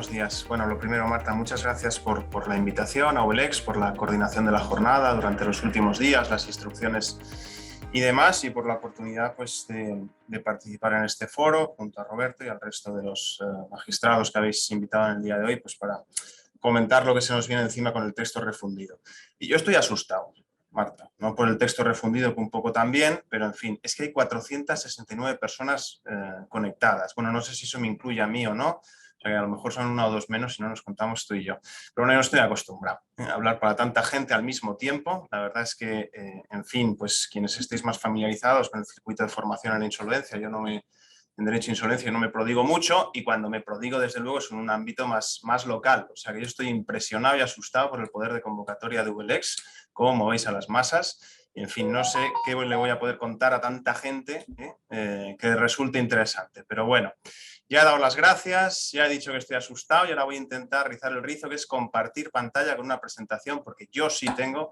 buenos días. Bueno, lo primero, Marta, muchas gracias por la invitación a OVELEX, por la coordinación de la jornada durante los últimos días, las instrucciones y demás, y por la oportunidad pues, de participar en este foro junto a Roberto y al resto de los magistrados que habéis invitado en el día de hoy pues, para comentar lo que se nos viene encima con el texto refundido. Y yo estoy asustado, Marta, no por el texto refundido, que un poco también, pero en fin, es que hay 469 personas conectadas. Bueno, no sé si eso me incluye a mí o no, o sea que a lo mejor son una o dos menos si no nos contamos tú y yo. Pero bueno, yo no estoy acostumbrado a hablar para tanta gente al mismo tiempo. La verdad es que, en fin, pues quienes estéis más familiarizados con el circuito de formación en la insolvencia, en derecho de insolvencia no me prodigo mucho, y cuando me prodigo, desde luego, es en un ámbito más local. O sea que yo estoy impresionado y asustado por el poder de convocatoria de OVELEX, cómo movéis a las masas. Y, en fin, no sé qué le voy a poder contar a tanta gente que resulte interesante. Pero bueno, ya he dado las gracias, ya he dicho que estoy asustado y ahora voy a intentar rizar el rizo, que es compartir pantalla con una presentación, porque yo sí tengo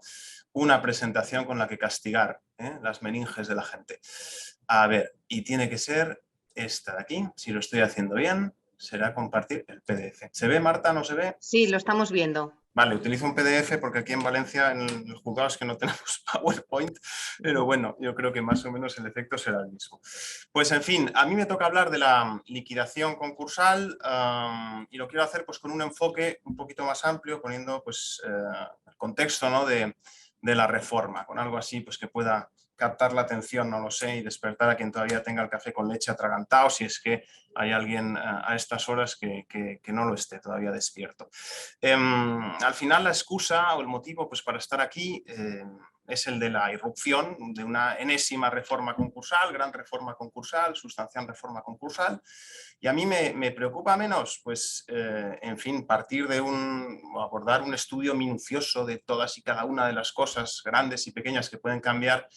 una presentación con la que castigar las meninges de la gente. A ver, y tiene que ser esta de aquí, si lo estoy haciendo bien, será compartir el PDF. ¿Se ve, Marta? ¿No se ve? Sí, lo estamos viendo. Vale, utilizo un PDF porque aquí en Valencia, en el juzgado, es que no tenemos PowerPoint, pero bueno, yo creo que más o menos el efecto será el mismo. Pues en fin, a mí me toca hablar de la liquidación concursal y lo quiero hacer pues con un enfoque un poquito más amplio, poniendo pues el contexto, ¿no?, de la reforma, con algo así pues que pueda captar la atención, no lo sé, y despertar a quien todavía tenga el café con leche atragantado, si es que hay alguien a estas horas que no lo esté todavía despierto. Al final la excusa o el motivo pues, para estar aquí es el de la irrupción de una enésima reforma concursal, gran reforma concursal, sustancial reforma concursal, y a mí me preocupa menos, pues, en fin, partir de abordar un estudio minucioso de todas y cada una de las cosas grandes y pequeñas que pueden cambiar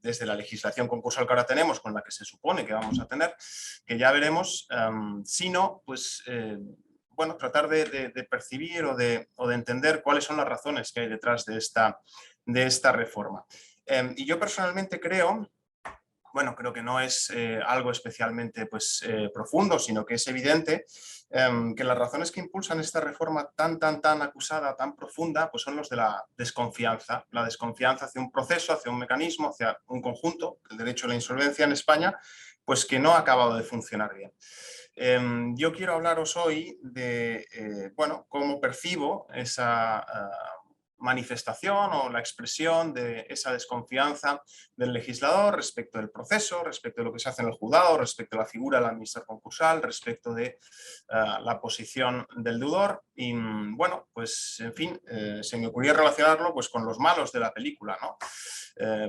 desde la legislación concursal que ahora tenemos, con la que se supone que vamos a tener, que ya veremos, sino, pues, bueno, tratar de percibir o de entender cuáles son las razones que hay detrás de esta reforma. Y yo personalmente creo que no es algo especialmente pues, profundo, sino que es evidente que las razones que impulsan esta reforma tan acusada, tan profunda, pues son los de la desconfianza hacia un proceso, hacia un mecanismo, hacia un conjunto, el derecho a la insolvencia en España, pues que no ha acabado de funcionar bien. Yo quiero hablaros hoy de cómo percibo esa manifestación o la expresión de esa desconfianza del legislador respecto del proceso, respecto de lo que se hace en el juzgado, respecto a la figura del administrador concursal, respecto de la posición del deudor. Y bueno, pues en fin, se me ocurrió relacionarlo pues con los malos de la película, ¿no?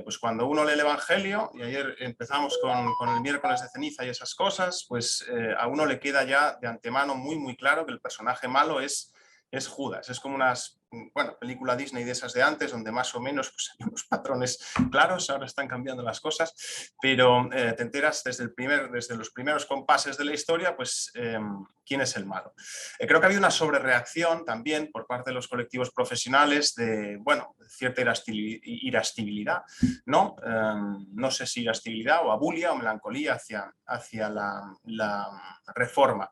Pues cuando uno lee el Evangelio, y ayer empezamos con el miércoles de ceniza y esas cosas, pues a uno le queda ya de antemano muy claro que el personaje malo es Judas. Es como unas película Disney de esas de antes, donde más o menos pues, hay unos patrones claros. Ahora están cambiando las cosas, pero te enteras desde los primeros compases de la historia, pues quién es el malo. Creo que ha habido una sobrereacción también por parte de los colectivos profesionales de, cierta irascibilidad, ¿no? No sé si irascibilidad o abulia o melancolía hacia la reforma.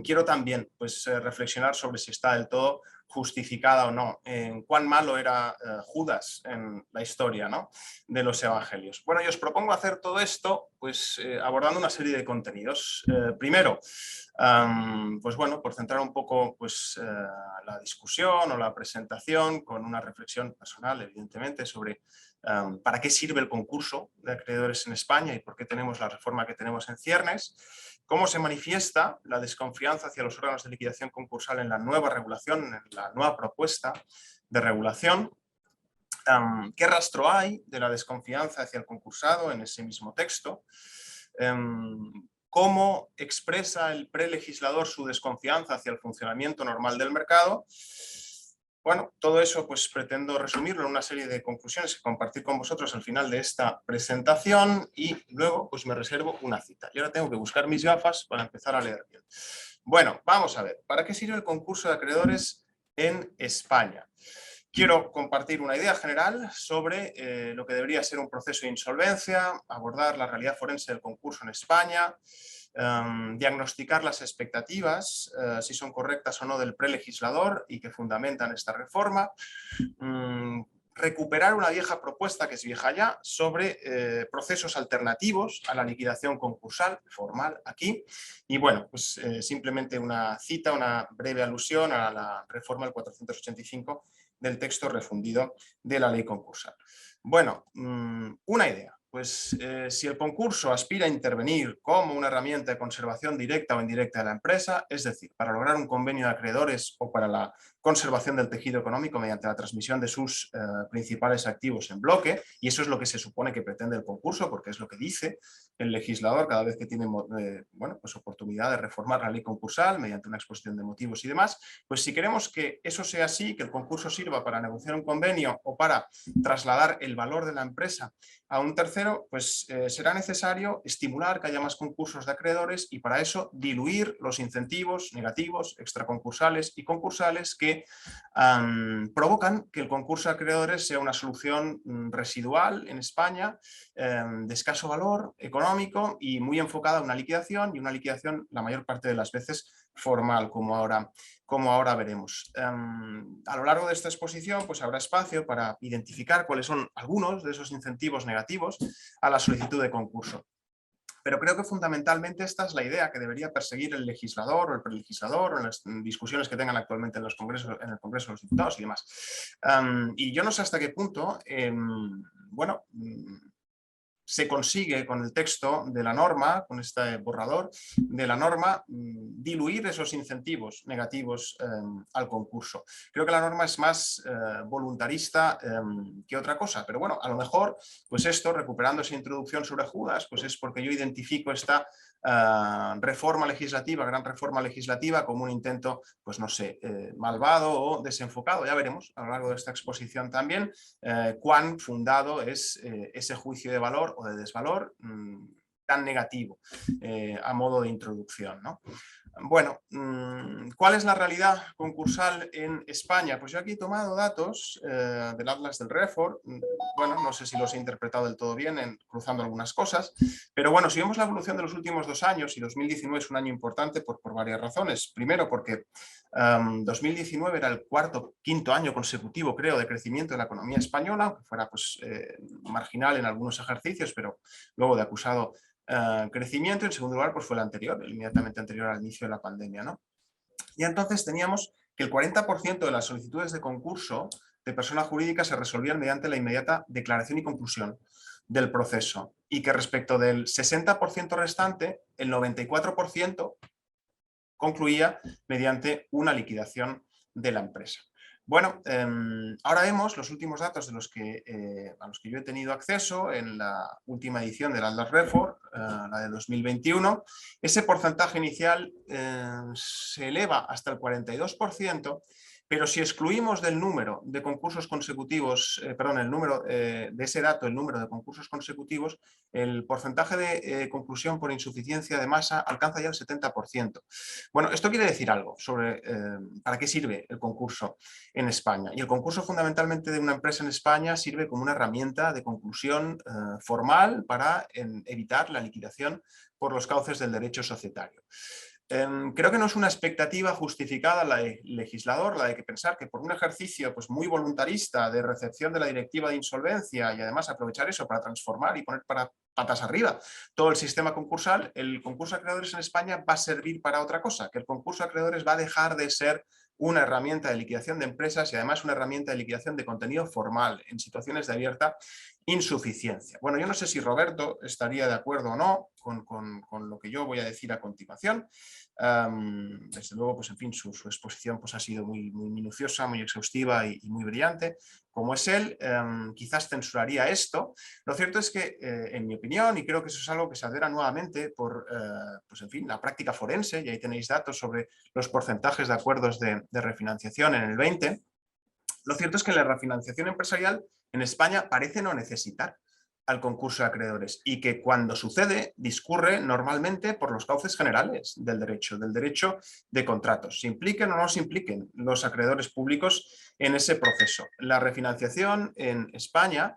Quiero también pues, reflexionar sobre si está del todo justificada o no, en cuán malo era Judas en la historia, ¿no?, de los evangelios. Bueno, yo os propongo hacer todo esto pues, abordando una serie de contenidos. Primero, pues bueno, por centrar un poco pues, la discusión o la presentación con una reflexión personal, evidentemente, sobre para qué sirve el concurso de acreedores en España y por qué tenemos la reforma que tenemos en ciernes, cómo se manifiesta la desconfianza hacia los órganos de liquidación concursal en la nueva regulación, en la nueva propuesta de regulación, qué rastro hay de la desconfianza hacia el concursado en ese mismo texto, cómo expresa el prelegislador su desconfianza hacia el funcionamiento normal del mercado. Bueno, todo eso pues pretendo resumirlo en una serie de conclusiones que compartir con vosotros al final de esta presentación, y luego pues me reservo una cita. Y ahora tengo que buscar mis gafas para empezar a leer bien. Bueno, vamos a ver, ¿para qué sirve el concurso de acreedores en España? Quiero compartir una idea general sobre lo que debería ser un proceso de insolvencia, abordar la realidad forense del concurso en España, diagnosticar las expectativas, si son correctas o no, del prelegislador y que fundamentan esta reforma, recuperar una vieja propuesta, que es vieja ya, sobre procesos alternativos a la liquidación concursal formal aquí. Y bueno, pues simplemente una cita, una breve alusión a la reforma del 485 del texto refundido de la ley concursal. Bueno, una idea. Pues si el concurso aspira a intervenir como una herramienta de conservación directa o indirecta de la empresa, es decir, para lograr un convenio de acreedores o para la conservación del tejido económico mediante la transmisión de sus principales activos en bloque, y eso es lo que se supone que pretende el concurso, porque es lo que dice el legislador cada vez que tiene bueno, pues oportunidad de reformar la ley concursal mediante una exposición de motivos y demás. Pues si queremos que eso sea así, que el concurso sirva para negociar un convenio o para trasladar el valor de la empresa a un tercero, pues será necesario estimular que haya más concursos de acreedores y para eso diluir los incentivos negativos, extraconcursales y concursales que provocan que el concurso de acreedores sea una solución residual en España, de escaso valor económico y muy enfocada a una liquidación, y una liquidación la mayor parte de las veces formal, como ahora veremos. A lo largo de esta exposición pues habrá espacio para identificar cuáles son algunos de esos incentivos negativos a la solicitud de concurso. Pero creo que fundamentalmente esta es la idea que debería perseguir el legislador o el prelegislador o en las discusiones que tengan actualmente en el Congreso de los Diputados y demás. Y yo no sé hasta qué punto, bueno, se consigue con el texto de la norma, con este borrador de la norma, diluir esos incentivos negativos al concurso. Creo que la norma es más voluntarista que otra cosa, pero bueno, a lo mejor pues esto, recuperando esa introducción sobre Judas, pues es porque yo identifico esta reforma legislativa, gran reforma legislativa, como un intento, pues no sé, malvado o desenfocado. Ya veremos a lo largo de esta exposición también cuán fundado es ese juicio de valor o de desvalor tan negativo a modo de introducción, ¿no? Bueno, ¿cuál es la realidad concursal en España? Pues yo aquí he tomado datos del Atlas del Refor. Bueno, no sé si los he interpretado del todo bien, cruzando algunas cosas, pero bueno, si vemos la evolución de los últimos 2 años, y 2019 es un año importante por varias razones. Primero, porque 2019 era el quinto año consecutivo, creo, de crecimiento de la economía española, aunque fuera pues, marginal en algunos ejercicios, pero luego de acusado crecimiento. En segundo lugar, pues fue el anterior, el inmediatamente anterior al inicio de la pandemia, ¿no? Y entonces teníamos que el 40% de las solicitudes de concurso de persona jurídica se resolvían mediante la inmediata declaración y conclusión del proceso, y que respecto del 60% restante, el 94% concluía mediante una liquidación de la empresa. Bueno, ahora vemos los últimos datos de a los que yo he tenido acceso en la última edición del Atlas Refor, la de 2021. Ese porcentaje inicial se eleva hasta el 42%, pero si excluimos del número de concursos consecutivos, el número de ese dato, el número de concursos consecutivos, el porcentaje de conclusión por insuficiencia de masa alcanza ya el 70%. Bueno, esto quiere decir algo sobre para qué sirve el concurso en España. Y el concurso fundamentalmente de una empresa en España sirve como una herramienta de conclusión formal para evitar la liquidación por los cauces del derecho societario. Creo que no es una expectativa justificada la del legislador, la de pensar que por un ejercicio pues, muy voluntarista de recepción de la directiva de insolvencia y además aprovechar eso para transformar y poner patas arriba todo el sistema concursal, el concurso de acreedores en España va a servir para otra cosa, que el concurso de acreedores va a dejar de ser una herramienta de liquidación de empresas y además una herramienta de liquidación de contenido formal en situaciones de abierta insuficiencia. Bueno, yo no sé si Roberto estaría de acuerdo o no con lo que yo voy a decir a continuación. Desde luego, pues en fin, su exposición pues, ha sido muy minuciosa, muy exhaustiva y muy brillante. Como es él, quizás censuraría esto. Lo cierto es que, en mi opinión, y creo que eso es algo que se adhiera nuevamente por, pues en fin, la práctica forense, y ahí tenéis datos sobre los porcentajes de acuerdos de refinanciación en el 20, lo cierto es que la refinanciación empresarial en España parece no necesitar al concurso de acreedores y que cuando sucede discurre normalmente por los cauces generales del derecho de contratos, se impliquen o no se impliquen los acreedores públicos en ese proceso. La refinanciación en España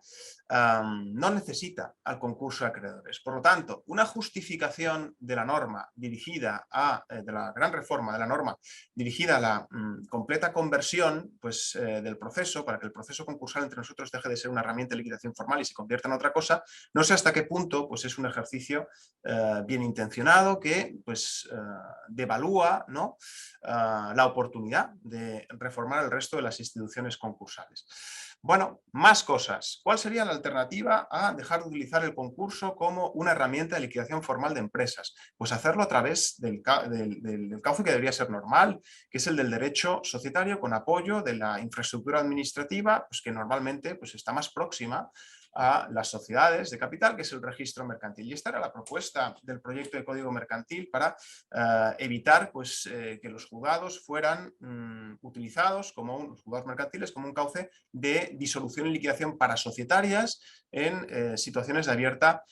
no necesita al concurso de acreedores. Por lo tanto, una justificación de la norma dirigida de la gran reforma de la norma dirigida a la completa conversión pues, del proceso, para que el proceso concursal entre nosotros deje de ser una herramienta de liquidación formal y se convierta en otra cosa, no sé hasta qué punto pues, es un ejercicio bien intencionado que pues, devalúa, ¿no? La oportunidad de reformar el resto de las instituciones concursales. Bueno, más cosas. ¿Cuál sería la alternativa a dejar de utilizar el concurso como una herramienta de liquidación formal de empresas? Pues hacerlo a través del cauce que debería ser normal, que es el del derecho societario con apoyo de la infraestructura administrativa, pues que normalmente pues, está más próxima a las sociedades de capital, que es el registro mercantil. Y esta era la propuesta del proyecto de Código Mercantil para evitar pues, que los juzgados fueran utilizados los juzgados mercantiles como un cauce de disolución y liquidación para societarias en situaciones de abierta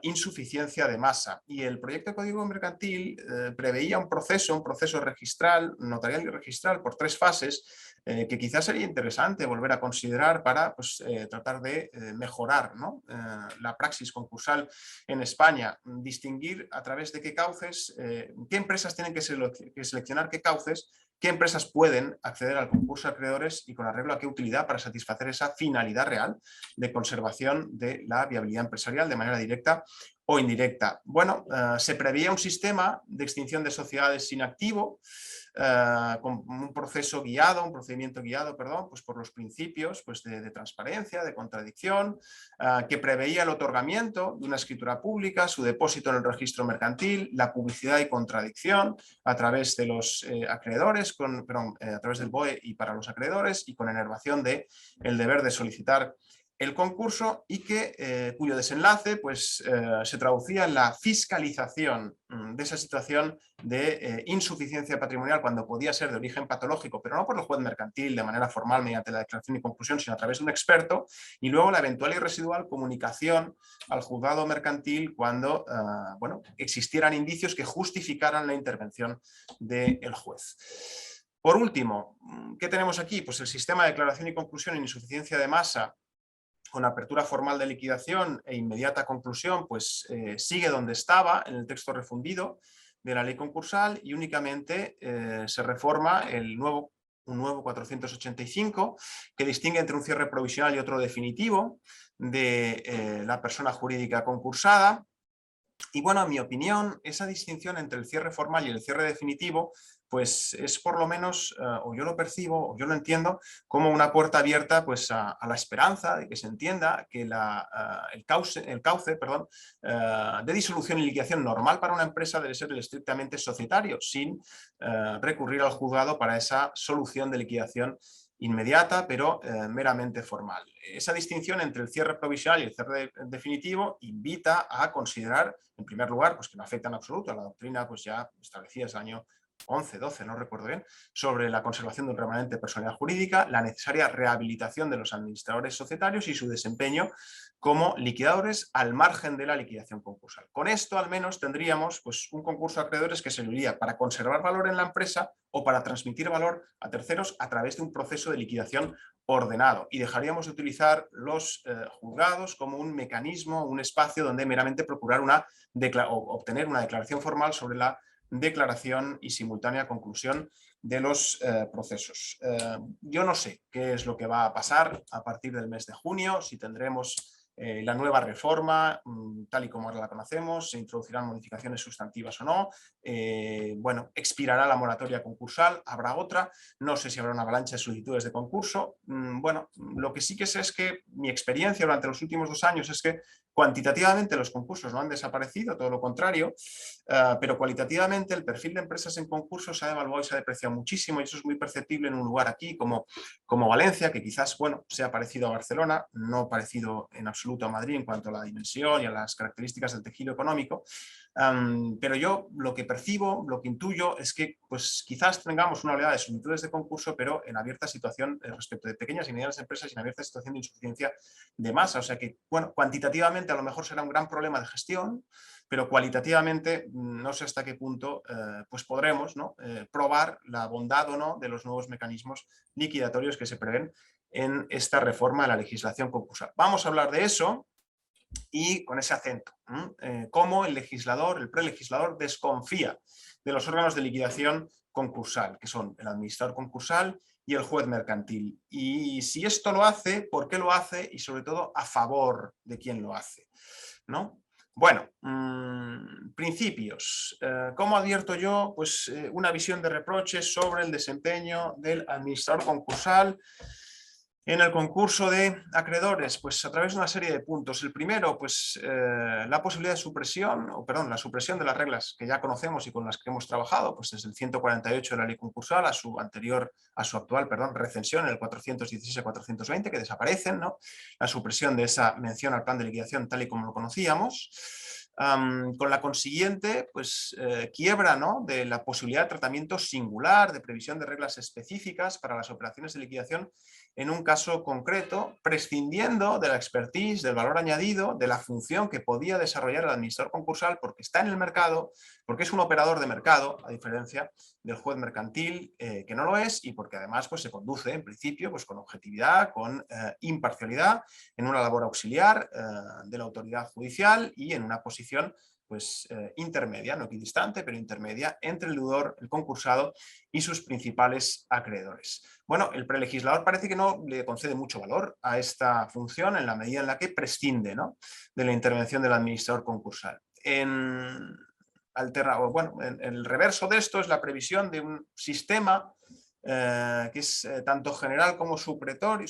insuficiencia de masa. Y el proyecto de Código Mercantil preveía un proceso registral, notarial y registral por 3 fases que quizás sería interesante volver a considerar para pues, tratar de mejorar, ¿no? La praxis concursal en España, distinguir a través de qué cauces, qué empresas tienen que seleccionar qué cauces, qué empresas pueden acceder al concurso de acreedores y con arreglo a qué utilidad para satisfacer esa finalidad real de conservación de la viabilidad empresarial de manera directa o indirecta. Bueno, se preveía un sistema de extinción de sociedades sin activo, con un procedimiento guiado, perdón, pues por los principios pues de transparencia, de contradicción, que preveía el otorgamiento de una escritura pública, su depósito en el registro mercantil, la publicidad y contradicción a través de los acreedores, a través del BOE y para los acreedores, y con enervación del deber de solicitar el concurso y cuyo desenlace pues, se traducía en la fiscalización de esa situación de insuficiencia patrimonial cuando podía ser de origen patológico, pero no por el juez mercantil de manera formal mediante la declaración y conclusión, sino a través de un experto, y luego la eventual y residual comunicación al juzgado mercantil cuando bueno, existieran indicios que justificaran la intervención del juez. Por último, ¿qué tenemos aquí? Pues el sistema de declaración y conclusión en insuficiencia de masa con apertura formal de liquidación e inmediata conclusión, pues sigue donde estaba en el texto refundido de la ley concursal y únicamente se reforma un nuevo 485 que distingue entre un cierre provisional y otro definitivo de la persona jurídica concursada. Y bueno, en mi opinión, esa distinción entre el cierre formal y el cierre definitivo, pues es por lo menos, o yo lo percibo, o yo lo entiendo, como una puerta abierta pues, a la esperanza de que se entienda que el cauce de disolución y liquidación normal para una empresa debe ser el estrictamente societario, sin recurrir al juzgado para esa solución de liquidación inmediata, pero meramente formal. Esa distinción entre el cierre provisional y el cierre definitivo invita a considerar, en primer lugar, pues que no afecta en absoluto a la doctrina pues ya establecida desde el año 11, 12, no recuerdo bien, sobre la conservación de un remanente de personalidad jurídica, la necesaria rehabilitación de los administradores societarios y su desempeño como liquidadores al margen de la liquidación concursal. Con esto al menos tendríamos pues, un concurso de acreedores que serviría para conservar valor en la empresa o para transmitir valor a terceros a través de un proceso de liquidación ordenado, y dejaríamos de utilizar los juzgados como un mecanismo, un espacio donde meramente procurar obtener una declaración formal sobre la declaración y simultánea conclusión de los procesos. Yo no sé qué es lo que va a pasar a partir del mes de junio, si tendremos la nueva reforma, tal y como ahora la conocemos, se introducirán modificaciones sustantivas o no, bueno, expirará la moratoria concursal, habrá otra, no sé si habrá una avalancha de solicitudes de concurso. Bueno, lo que sí que sé es que mi experiencia durante los últimos 2 años es que cuantitativamente los concursos no han desaparecido, todo lo contrario, pero cualitativamente el perfil de empresas en concurso se ha devaluado y se ha depreciado muchísimo, y eso es muy perceptible en un lugar aquí como Valencia, que quizás bueno, sea parecido a Barcelona, no parecido en absoluto a Madrid en cuanto a la dimensión y a las características del tejido económico. Pero yo lo que percibo, lo que intuyo es que pues, quizás tengamos una oleada de solicitudes de concurso, pero en abierta situación respecto de pequeñas y medianas empresas y en abierta situación de insuficiencia de masa. O sea que, bueno, cuantitativamente a lo mejor será un gran problema de gestión, pero cualitativamente no sé hasta qué punto pues podremos, ¿no? Probar la bondad o no de los nuevos mecanismos liquidatorios que se prevén en esta reforma de la legislación concursal. Vamos a hablar de eso y con ese acento, cómo el legislador, el prelegislador, desconfía de los órganos de liquidación concursal, que son el administrador concursal y el juez mercantil. Y si esto lo hace, ¿por qué lo hace? Y sobre todo, a favor de quién lo hace, ¿no? Bueno, principios. ¿Cómo advierto yo? Pues una visión de reproches sobre el desempeño del administrador concursal en el concurso de acreedores, pues a través de una serie de puntos. El primero, pues la posibilidad de supresión, o perdón, la supresión de las reglas que ya conocemos y con las que hemos trabajado, pues desde el 148 de la ley concursal a su actual, recensión en el 416-420, que desaparecen, ¿no? La supresión de esa mención al plan de liquidación tal y como lo conocíamos. Con la consiguiente pues, quiebra, ¿no?, de la posibilidad de tratamiento singular, de previsión de reglas específicas para las operaciones de liquidación en un caso concreto, prescindiendo de la expertise, del valor añadido, de la función que podía desarrollar el administrador concursal porque está en el mercado, porque es un operador de mercado, a diferencia del juez mercantil, que no lo es, y porque además pues, se conduce en principio pues, con objetividad, con imparcialidad, en una labor auxiliar de la autoridad judicial y en una posición pues, intermedia, no equidistante, pero intermedia, entre el deudor, el concursado y sus principales acreedores. Bueno, el prelegislador parece que no le concede mucho valor a esta función en la medida en la que prescinde, ¿no?, de la intervención del administrador concursal. En el reverso de esto es la previsión de un sistema que es tanto general como supletorio,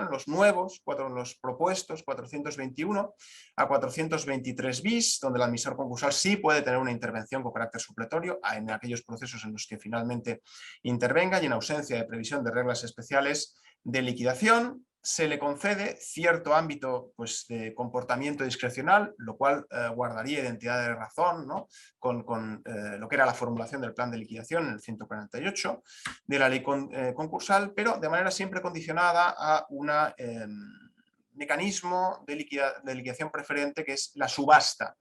los nuevos, los propuestos 421 a 423 bis, donde el administrador concursal sí puede tener una intervención con carácter supletorio en aquellos procesos en los que finalmente intervenga y en ausencia de previsión de reglas especiales de liquidación. Se le concede cierto ámbito pues, de comportamiento discrecional, lo cual guardaría identidad de razón, ¿no?, con lo que era la formulación del plan de liquidación en el 148 de la ley concursal, pero de manera siempre condicionada a un mecanismo de liquidación preferente que es la subasta,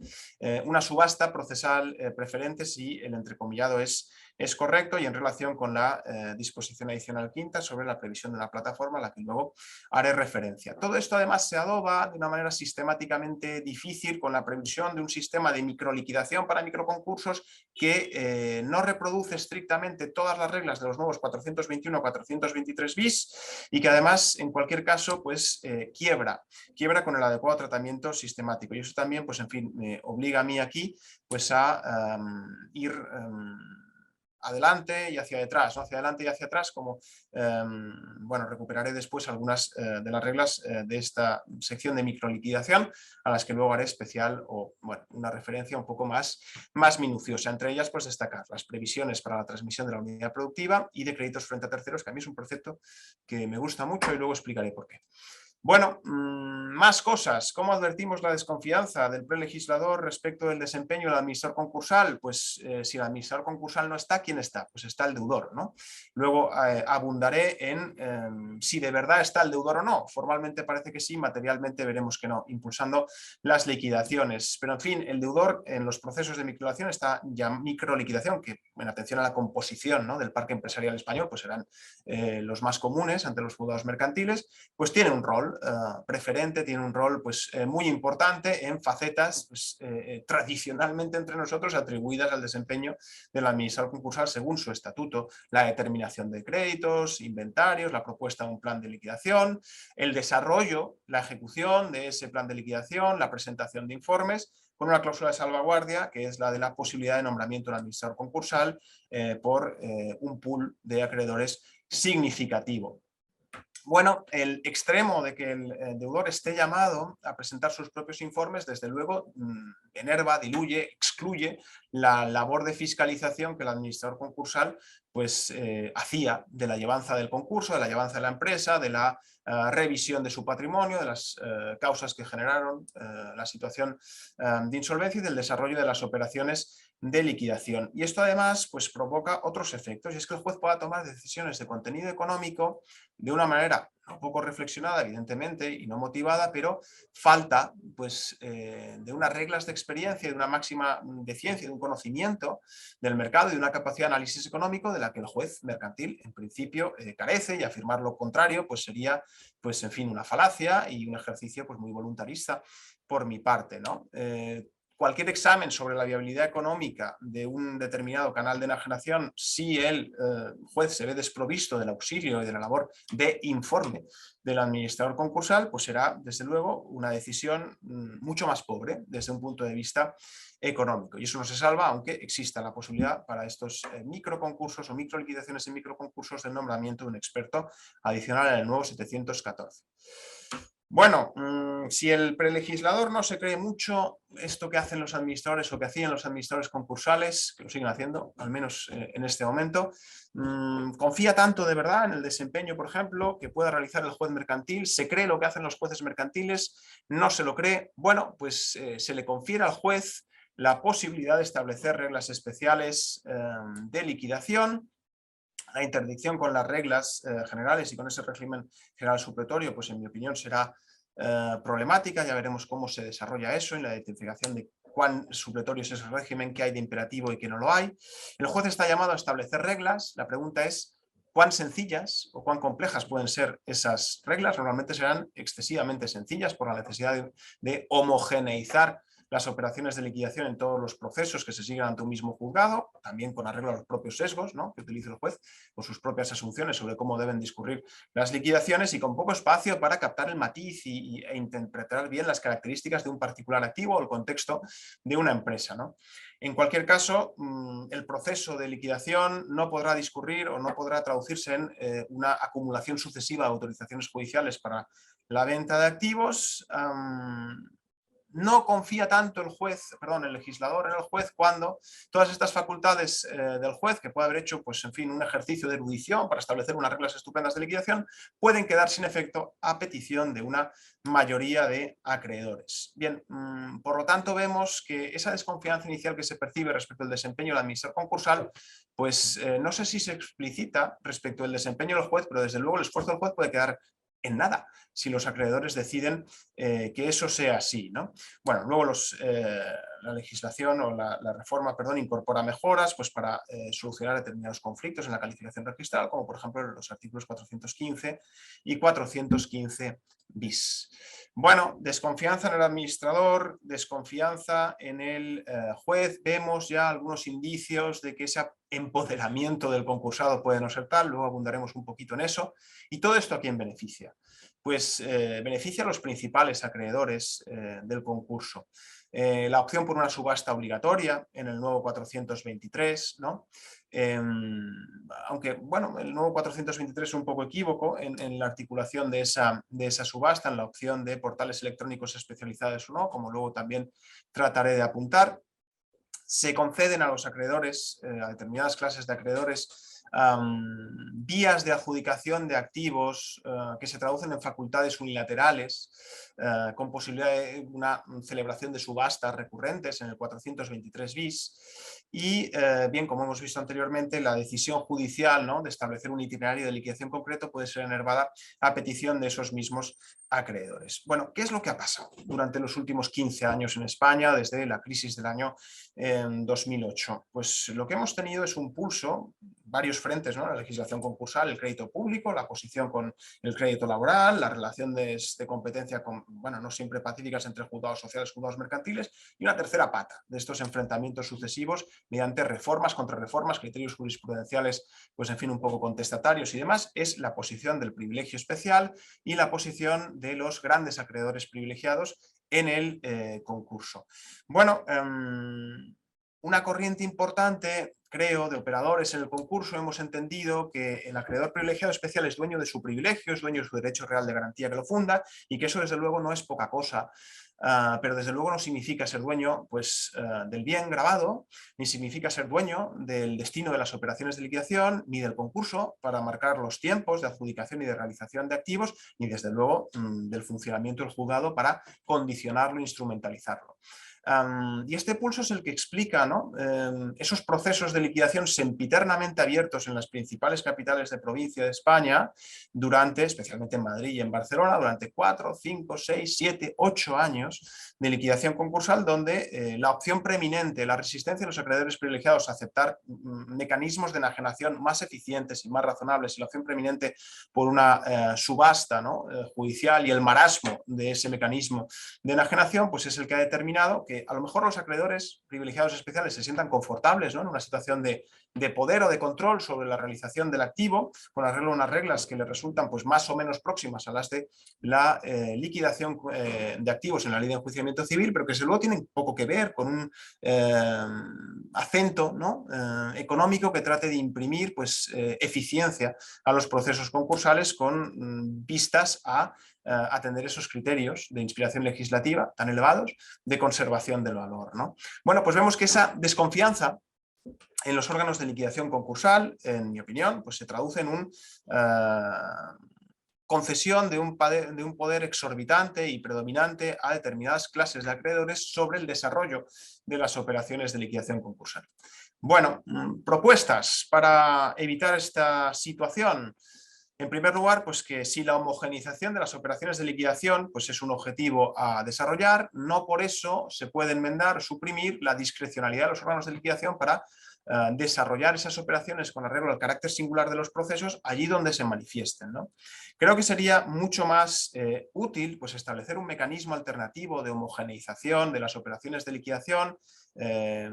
una subasta procesal preferente si el entrecomillado es correcto y en relación con la disposición adicional quinta sobre la previsión de la plataforma a la que luego haré referencia. Todo esto además se adoba de una manera sistemáticamente difícil con la previsión de un sistema de microliquidación para microconcursos que no reproduce estrictamente todas las reglas de los nuevos 421-423 bis y que además en cualquier caso pues quiebra con el adecuado tratamiento sistemático y eso también pues en fin me obliga a mí aquí pues a ir adelante y hacia detrás, ¿no? Hacia adelante y hacia atrás, como bueno, recuperaré después algunas de las reglas de esta sección de microliquidación, a las que luego haré especial o bueno, una referencia un poco más minuciosa. Entre ellas, pues destacar las previsiones para la transmisión de la unidad productiva y de créditos frente a terceros, que a mí es un precepto que me gusta mucho y luego explicaré por qué. Bueno, más cosas. ¿Cómo advertimos la desconfianza del prelegislador respecto del desempeño del administrador concursal? Pues si el administrador concursal no está, ¿quién está? Pues está el deudor, ¿no? Luego abundaré en si de verdad está el deudor o no. Formalmente parece que sí, materialmente veremos que no, impulsando las liquidaciones. Pero en fin, el deudor en los procesos de microliquidación está ya microliquidación, que en atención a la composición, ¿no?, del parque empresarial español, pues serán los más comunes ante los juzgados mercantiles, pues tiene un rol preferente, tiene un rol pues, muy importante en facetas pues, tradicionalmente entre nosotros atribuidas al desempeño del administrador concursal según su estatuto, la determinación de créditos, inventarios, la propuesta de un plan de liquidación, el desarrollo, la ejecución de ese plan de liquidación, la presentación de informes, con una cláusula de salvaguardia que es la de la posibilidad de nombramiento del administrador concursal por un pool de acreedores significativo. Bueno, el extremo de que el deudor esté llamado a presentar sus propios informes, desde luego, enerva, diluye, excluye la labor de fiscalización que el administrador concursal pues, hacía de la llevanza del concurso, de la llevanza de la empresa, de la revisión de su patrimonio, de las causas que generaron la situación de insolvencia y del desarrollo de las operaciones de liquidación. Y esto además pues, provoca otros efectos, y es que el juez pueda tomar decisiones de contenido económico de una manera un poco reflexionada, evidentemente, y no motivada, pero falta pues, de unas reglas de experiencia, de una máxima de ciencia, de un conocimiento del mercado y de una capacidad de análisis económico de la que el juez mercantil, en principio, carece, y afirmar lo contrario pues, sería, pues, en fin, una falacia y un ejercicio pues, muy voluntarista por mi parte, ¿no? Cualquier examen sobre la viabilidad económica de un determinado canal de enajenación, si el juez se ve desprovisto del auxilio y de la labor de informe del administrador concursal, pues será, desde luego, una decisión mucho más pobre desde un punto de vista económico. Y eso no se salva, aunque exista la posibilidad para estos microconcursos o microliquidaciones en microconcursos del nombramiento de un experto adicional en el nuevo 714. Bueno, si el prelegislador no se cree mucho esto que hacen los administradores o que hacían los administradores concursales, que lo siguen haciendo, al menos en este momento, confía tanto de verdad en el desempeño, por ejemplo, que pueda realizar el juez mercantil, se cree lo que hacen los jueces mercantiles, no se lo cree, bueno, pues se le confiere al juez la posibilidad de establecer reglas especiales de liquidación. La interdicción con las reglas generales y con ese régimen general supletorio, pues en mi opinión será problemática. Ya veremos cómo se desarrolla eso en la identificación de cuán supletorio es ese régimen, qué hay de imperativo y qué no lo hay. El juez está llamado a establecer reglas. La pregunta es cuán sencillas o cuán complejas pueden ser esas reglas. Normalmente serán excesivamente sencillas por la necesidad de homogeneizar las operaciones de liquidación en todos los procesos que se siguen ante un mismo juzgado, también con arreglo a los propios sesgos, ¿no?, que utiliza el juez, con sus propias asunciones sobre cómo deben discurrir las liquidaciones y con poco espacio para captar el matiz e interpretar bien las características de un particular activo o el contexto de una empresa, ¿no? En cualquier caso, el proceso de liquidación no podrá discurrir o no podrá traducirse en una acumulación sucesiva de autorizaciones judiciales para la venta de activos. No confía tanto el legislador en el juez cuando todas estas facultades del juez, que puede haber hecho, pues, en fin, un ejercicio de erudición para establecer unas reglas estupendas de liquidación, pueden quedar sin efecto a petición de una mayoría de acreedores. Bien, por lo tanto vemos que esa desconfianza inicial que se percibe respecto al desempeño del administrador concursal, pues no sé si se explicita respecto al desempeño del juez, pero desde luego el esfuerzo del juez puede quedar en nada si los acreedores deciden que eso sea así, ¿no? Bueno, luego la legislación o la reforma, perdón, incorpora mejoras pues, para solucionar determinados conflictos en la calificación registral, como por ejemplo los artículos 415 y 415 bis. Bueno, desconfianza en el administrador, desconfianza en el juez. Vemos ya algunos indicios de que ese empoderamiento del concursado puede no ser tal, luego abundaremos un poquito en eso. ¿Y todo esto a quién beneficia? Pues beneficia a los principales acreedores del concurso. La opción por una subasta obligatoria en el nuevo 423, ¿no? Aunque, bueno, el nuevo 423 es un poco equívoco en la articulación de esa subasta, en la opción de portales electrónicos especializados o no, como luego también trataré de apuntar. Se conceden a los acreedores, a determinadas clases de acreedores, vías de adjudicación de activos que se traducen en facultades unilaterales con posibilidad de una celebración de subastas recurrentes en el 423 bis y bien, como hemos visto anteriormente, la decisión judicial, ¿no?, de establecer un itinerario de liquidación concreto puede ser enervada a petición de esos mismos acreedores. Bueno, ¿qué es lo que ha pasado durante los últimos 15 años en España desde la crisis del año 2008? Pues lo que hemos tenido es un pulso, varios frentes, ¿no?, la legislación concursal, el crédito público, la posición con el crédito laboral, la relación de competencia con, bueno, no siempre pacíficas entre juzgados sociales y juzgados mercantiles, y una tercera pata de estos enfrentamientos sucesivos mediante reformas, contrarreformas, criterios jurisprudenciales, pues en fin, un poco contestatarios y demás, es la posición del privilegio especial y la posición de los grandes acreedores privilegiados en el concurso. Bueno, una corriente importante, creo, de operadores en el concurso, hemos entendido que el acreedor privilegiado especial es dueño de su privilegio, es dueño de su derecho real de garantía que lo funda, y que eso desde luego no es poca cosa, pero desde luego no significa ser dueño pues, del bien grabado, ni significa ser dueño del destino de las operaciones de liquidación, ni del concurso para marcar los tiempos de adjudicación y de realización de activos, ni desde luego del funcionamiento del juzgado para condicionarlo e instrumentalizarlo. Y este pulso es el que explica, ¿no?, esos procesos de liquidación sempiternamente abiertos en las principales capitales de provincia de España durante, especialmente en Madrid y en Barcelona, durante 4, 5, 6, 7, 8 años de liquidación concursal, donde la opción preeminente, la resistencia de los acreedores privilegiados a aceptar mecanismos de enajenación más eficientes y más razonables, y la opción preeminente por una subasta, ¿no?, judicial, y el marasmo de ese mecanismo de enajenación, pues es el que ha determinado que a lo mejor los acreedores privilegiados especiales se sientan confortables, ¿no?, en una situación de poder o de control sobre la realización del activo, con arreglo a unas reglas que les resultan pues más o menos próximas a las de la liquidación de activos en la ley de enjuiciamiento civil, pero que desde luego tienen poco que ver con un acento, ¿no?, económico que trate de imprimir pues eficiencia a los procesos concursales con vistas a atender esos criterios de inspiración legislativa tan elevados de conservación del valor, ¿no? Bueno, pues vemos que esa desconfianza en los órganos de liquidación concursal, en mi opinión, pues se traduce en un concesión de un poder exorbitante y predominante a determinadas clases de acreedores sobre el desarrollo de las operaciones de liquidación concursal. Bueno, propuestas para evitar esta situación. En primer lugar, pues que si la homogeneización de las operaciones de liquidación pues es un objetivo a desarrollar, no por eso se puede enmendar o suprimir la discrecionalidad de los órganos de liquidación para desarrollar esas operaciones con arreglo al carácter singular de los procesos allí donde se manifiesten, ¿no? Creo que sería mucho más útil pues establecer un mecanismo alternativo de homogeneización de las operaciones de liquidación,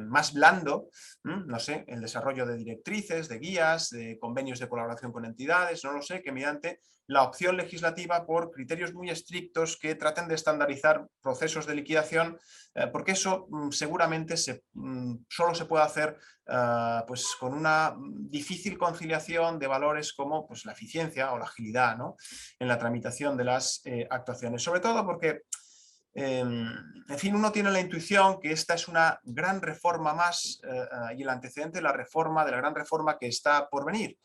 más blando, no sé, el desarrollo de directrices, de guías, de convenios de colaboración con entidades, no lo sé, que mediante la opción legislativa por criterios muy estrictos que traten de estandarizar procesos de liquidación, porque eso seguramente solo se puede hacer pues con una difícil conciliación de valores como pues la eficiencia o la agilidad, ¿no?, en la tramitación de las actuaciones, sobre todo porque en fin, uno tiene la intuición que esta es una gran reforma más y el antecedente de la gran reforma que está por venir,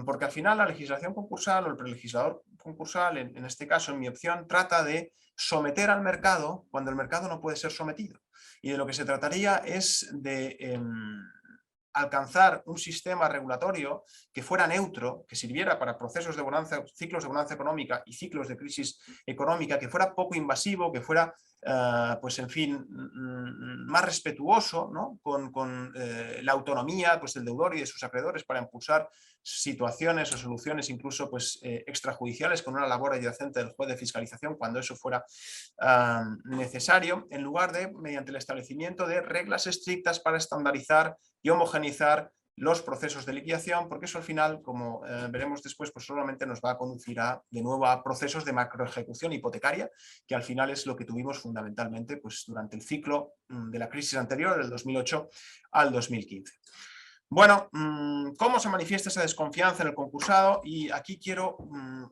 porque al final la legislación concursal o el prelegislador concursal, en este caso, en mi opción, trata de someter al mercado cuando el mercado no puede ser sometido, y de lo que se trataría es de alcanzar un sistema regulatorio que fuera neutro, que sirviera para procesos de bonanza, ciclos de bonanza económica y ciclos de crisis económica, que fuera poco invasivo, que fuera, pues en fin, más respetuoso, ¿no?, con la autonomía pues del deudor y de sus acreedores para impulsar situaciones o soluciones incluso pues extrajudiciales con una labor adyacente del juez de fiscalización cuando eso fuera necesario, en lugar de mediante el establecimiento de reglas estrictas para estandarizar y homogeneizar los procesos de liquidación, porque eso al final, como veremos después, pues solamente nos va a conducir de nuevo a procesos de macroejecución hipotecaria, que al final es lo que tuvimos fundamentalmente pues, durante el ciclo de la crisis anterior, del 2008 al 2015. Bueno, ¿cómo se manifiesta esa desconfianza en el concursado? Y aquí quiero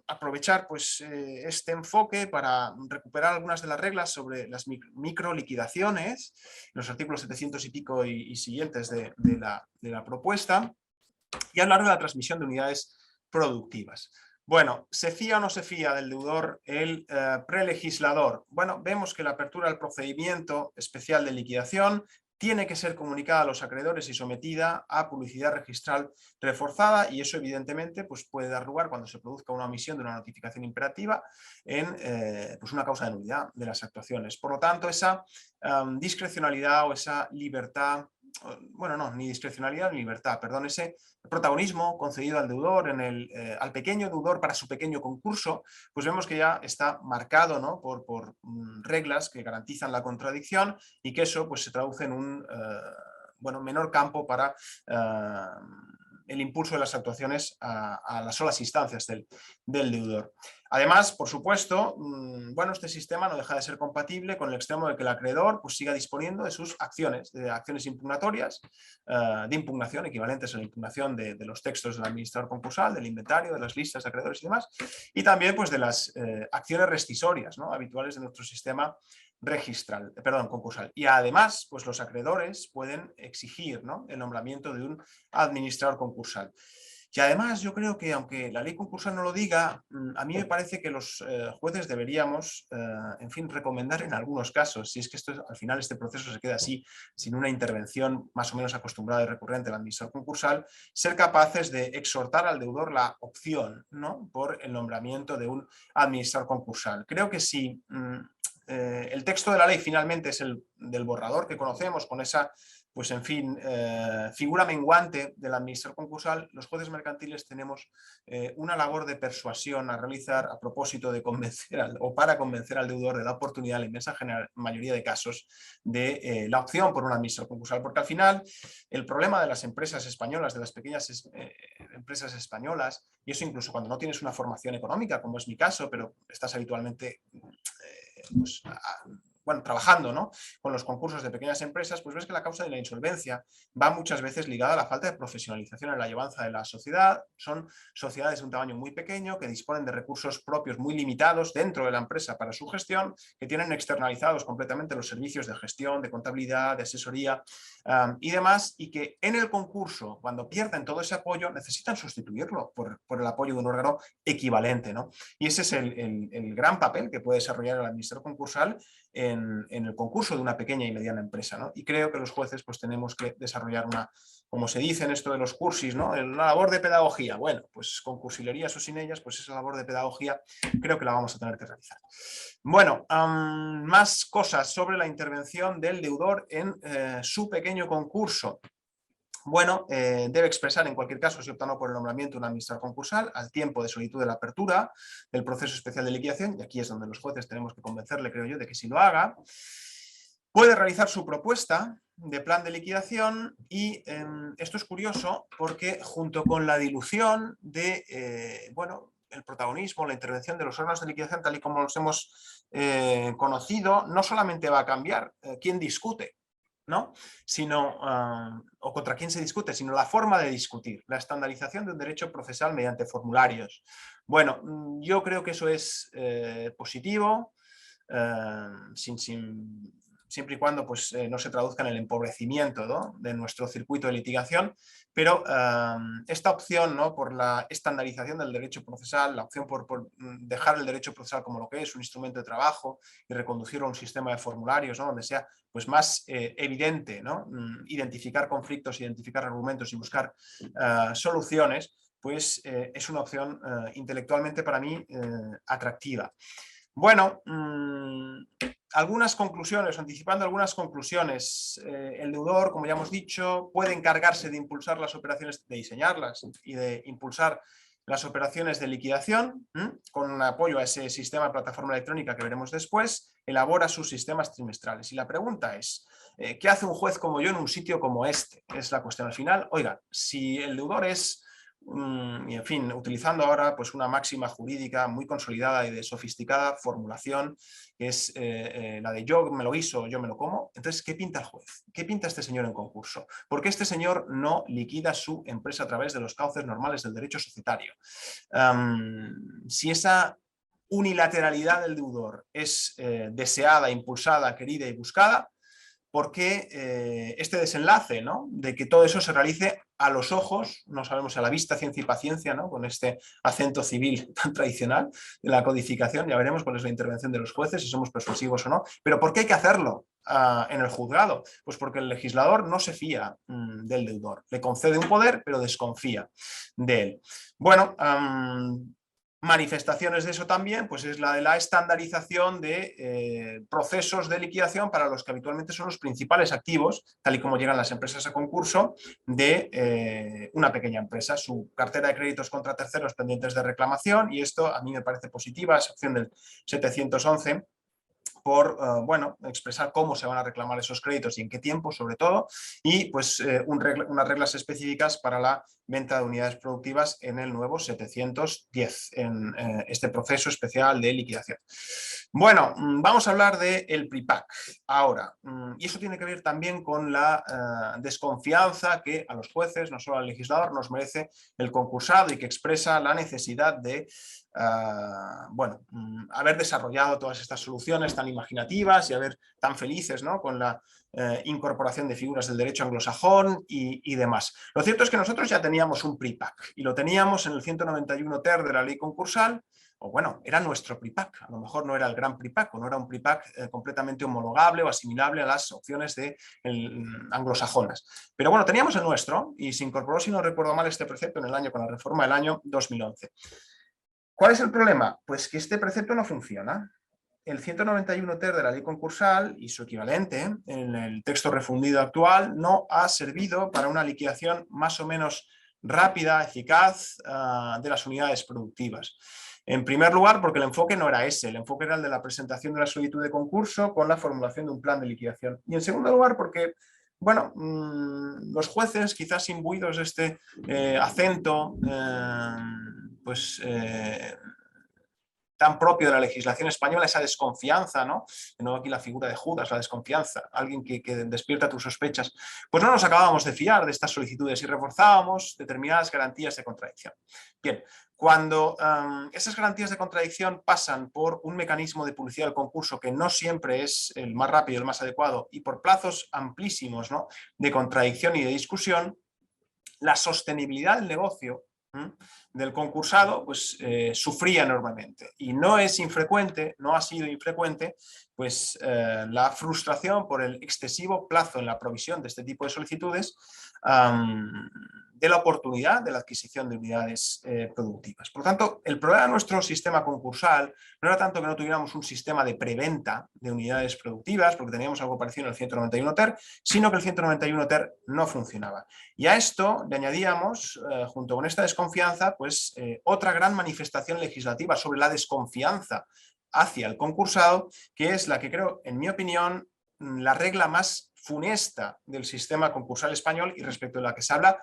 aprovechar pues, este enfoque para recuperar algunas de las reglas sobre las microliquidaciones, los artículos 700 y pico y siguientes de la propuesta, y hablar de la transmisión de unidades productivas. Bueno, ¿se fía o no se fía del deudor el prelegislador? Bueno, vemos que la apertura del procedimiento especial de liquidación tiene que ser comunicada a los acreedores y sometida a publicidad registral reforzada, y eso evidentemente pues puede dar lugar, cuando se produzca una omisión de una notificación imperativa, en pues una causa de nulidad de las actuaciones. Por lo tanto, esa discrecionalidad o esa libertad, bueno, no, ni discrecionalidad ni libertad, perdón, ese protagonismo concedido al deudor, al pequeño deudor para su pequeño concurso, pues vemos que ya está marcado, ¿no?, por reglas que garantizan la contradicción, y que eso pues se traduce en un bueno, menor campo para el impulso de las actuaciones a las solas instancias del deudor. Además, por supuesto, bueno, este sistema no deja de ser compatible con el extremo de que el acreedor pues, siga disponiendo de sus acciones, de acciones impugnatorias, de impugnación, equivalentes a la impugnación de los textos del administrador concursal, del inventario, de las listas de acreedores y demás, y también pues, de las acciones rescisorias, ¿no?, habituales de nuestro sistema concursal. Y además, pues los acreedores pueden exigir, ¿no?, el nombramiento de un administrador concursal. Y además yo creo que, aunque la ley concursal no lo diga, a mí me parece que los jueces deberíamos, en fin, recomendar en algunos casos, si es que al final este proceso se queda así, sin una intervención más o menos acostumbrada y recurrente del administrador concursal, ser capaces de exhortar al deudor la opción, ¿no?, por el nombramiento de un administrador concursal. Creo que si el texto de la ley finalmente es el del borrador que conocemos, con esa, pues en fin, figura menguante del administrador concursal, los jueces mercantiles tenemos una labor de persuasión a realizar a propósito de convencer o para convencer al deudor de la oportunidad, la inmensa mayoría de casos, de la opción por un administrador concursal, porque al final el problema de las empresas españolas, de las pequeñas empresas españolas, y eso incluso cuando no tienes una formación económica, como es mi caso, pero estás habitualmente pues, bueno, trabajando, ¿no?, con los concursos de pequeñas empresas, pues ves que la causa de la insolvencia va muchas veces ligada a la falta de profesionalización en la llevanza de la sociedad. Son sociedades de un tamaño muy pequeño, que disponen de recursos propios muy limitados dentro de la empresa para su gestión, que tienen externalizados completamente los servicios de gestión, de contabilidad, de asesoría y demás, y que en el concurso, cuando pierden todo ese apoyo, necesitan sustituirlo por el apoyo de un órgano equivalente, ¿no? Y ese es el gran papel que puede desarrollar el administrador concursal en el concurso de una pequeña y mediana empresa, ¿no? Y creo que los jueces pues tenemos que desarrollar una, como se dice en esto de los cursis, ¿no?, una labor de pedagogía. Bueno, pues con cursilerías o sin ellas, pues esa labor de pedagogía creo que la vamos a tener que realizar. Bueno, más cosas sobre la intervención del deudor en su pequeño concurso. Bueno, debe expresar en cualquier caso si opta o no por el nombramiento de un administrador concursal al tiempo de solicitud de la apertura del proceso especial de liquidación, y aquí es donde los jueces tenemos que convencerle, creo yo, de que sí lo haga. Puede realizar su propuesta de plan de liquidación y esto es curioso porque junto con la dilución de, bueno, el protagonismo, la intervención de los órganos de liquidación tal y como los hemos conocido, no solamente va a cambiar quién discute, ¿no?, sino, o contra quién se discute, sino la forma de discutir, la estandarización de un derecho procesal mediante formularios. Bueno, yo creo que eso es positivo, siempre y cuando pues, no se traduzca en el empobrecimiento, ¿no?, de nuestro circuito de litigación, pero esta opción, ¿no?, por la estandarización del derecho procesal, la opción por dejar el derecho procesal como lo que es, un instrumento de trabajo, y reconducirlo a un sistema de formularios, ¿no?, donde sea pues, más evidente, ¿no?, identificar conflictos, identificar argumentos y buscar soluciones, pues es una opción intelectualmente para mí atractiva. Bueno, algunas conclusiones, anticipando algunas conclusiones. El deudor, como ya hemos dicho, puede encargarse de impulsar las operaciones, de diseñarlas y de impulsar las operaciones de liquidación, con apoyo a ese sistema de plataforma electrónica que veremos después, elabora sus sistemas trimestrales. Y la pregunta es, ¿qué hace un juez como yo en un sitio como este? Es la cuestión al final. Oiga, si el deudor es... y en fin, utilizando ahora pues una máxima jurídica muy consolidada y de sofisticada formulación, que es la de yo me lo guiso, yo me lo como. Entonces, ¿qué pinta el juez? ¿Qué pinta este señor en concurso? ¿Por qué este señor no liquida su empresa a través de los cauces normales del derecho societario? Si esa unilateralidad del deudor es deseada, impulsada, querida y buscada, ¿por qué este desenlace, ¿no?, de que todo eso se realice a los ojos, no sabemos, a la vista, ciencia y paciencia, ¿no?, con este acento civil tan tradicional de la codificación? Ya veremos cuál es la intervención de los jueces, si somos persuasivos o no, pero ¿por qué hay que hacerlo en el juzgado? Pues porque el legislador no se fía del deudor, le concede un poder pero desconfía de él. Bueno, manifestaciones de eso también, pues es la de la estandarización de procesos de liquidación para los que habitualmente son los principales activos, tal y como llegan las empresas a concurso, de una pequeña empresa, su cartera de créditos contra terceros pendientes de reclamación, y esto a mí me parece positiva, esa opción del 711, por bueno, expresar cómo se van a reclamar esos créditos y en qué tiempo, sobre todo, y pues unas reglas específicas para la venta de unidades productivas en el nuevo 710, en este proceso especial de liquidación. Bueno, vamos a hablar del PRIPAC ahora, y eso tiene que ver también con la desconfianza que a los jueces, no solo al legislador, nos merece el concursado y que expresa la necesidad de bueno, haber desarrollado todas estas soluciones tan imaginativas y haber tan felices, ¿no?, con la incorporación de figuras del derecho anglosajón y demás. Lo cierto es que nosotros ya teníamos un PRIPAC y lo teníamos en el 191 ter de la ley concursal, o bueno, era nuestro PRIPAC, a lo mejor no era el gran PRIPAC o no era un PRIPAC completamente homologable o asimilable a las opciones anglosajonas. Pero bueno, teníamos el nuestro y se incorporó, si no recuerdo mal, este precepto en el año, con la reforma del año 2011. ¿Cuál es el problema? Pues que este precepto no funciona. El 191 ter de la ley concursal y su equivalente en el texto refundido actual no ha servido para una liquidación más o menos rápida, eficaz de las unidades productivas. En primer lugar, porque el enfoque no era ese, el enfoque era el de la presentación de la solicitud de concurso con la formulación de un plan de liquidación. Y en segundo lugar, porque bueno, los jueces, quizás imbuidos de este acento, tan propio de la legislación española, esa desconfianza, ¿no? De nuevo aquí la figura de Judas, la desconfianza, alguien que despierta tus sospechas, pues no nos acabábamos de fiar de estas solicitudes y reforzábamos determinadas garantías de contradicción. Bien, cuando esas garantías de contradicción pasan por un mecanismo de publicidad del concurso que no siempre es el más rápido, el más adecuado, y por plazos amplísimos, ¿no?, de contradicción y de discusión, la sostenibilidad del negocio del concursado pues sufría enormemente, y no es infrecuente, no ha sido infrecuente pues la frustración por el excesivo plazo en la provisión de este tipo de solicitudes de la oportunidad de la adquisición de unidades productivas. Por lo tanto, el problema de nuestro sistema concursal no era tanto que no tuviéramos un sistema de preventa de unidades productivas, porque teníamos algo parecido en el 191 ter, sino que el 191 ter no funcionaba. Y a esto le añadíamos, junto con esta desconfianza, pues otra gran manifestación legislativa sobre la desconfianza hacia el concursado, que es la que creo, en mi opinión, la regla más funesta del sistema concursal español y respecto a la que se habla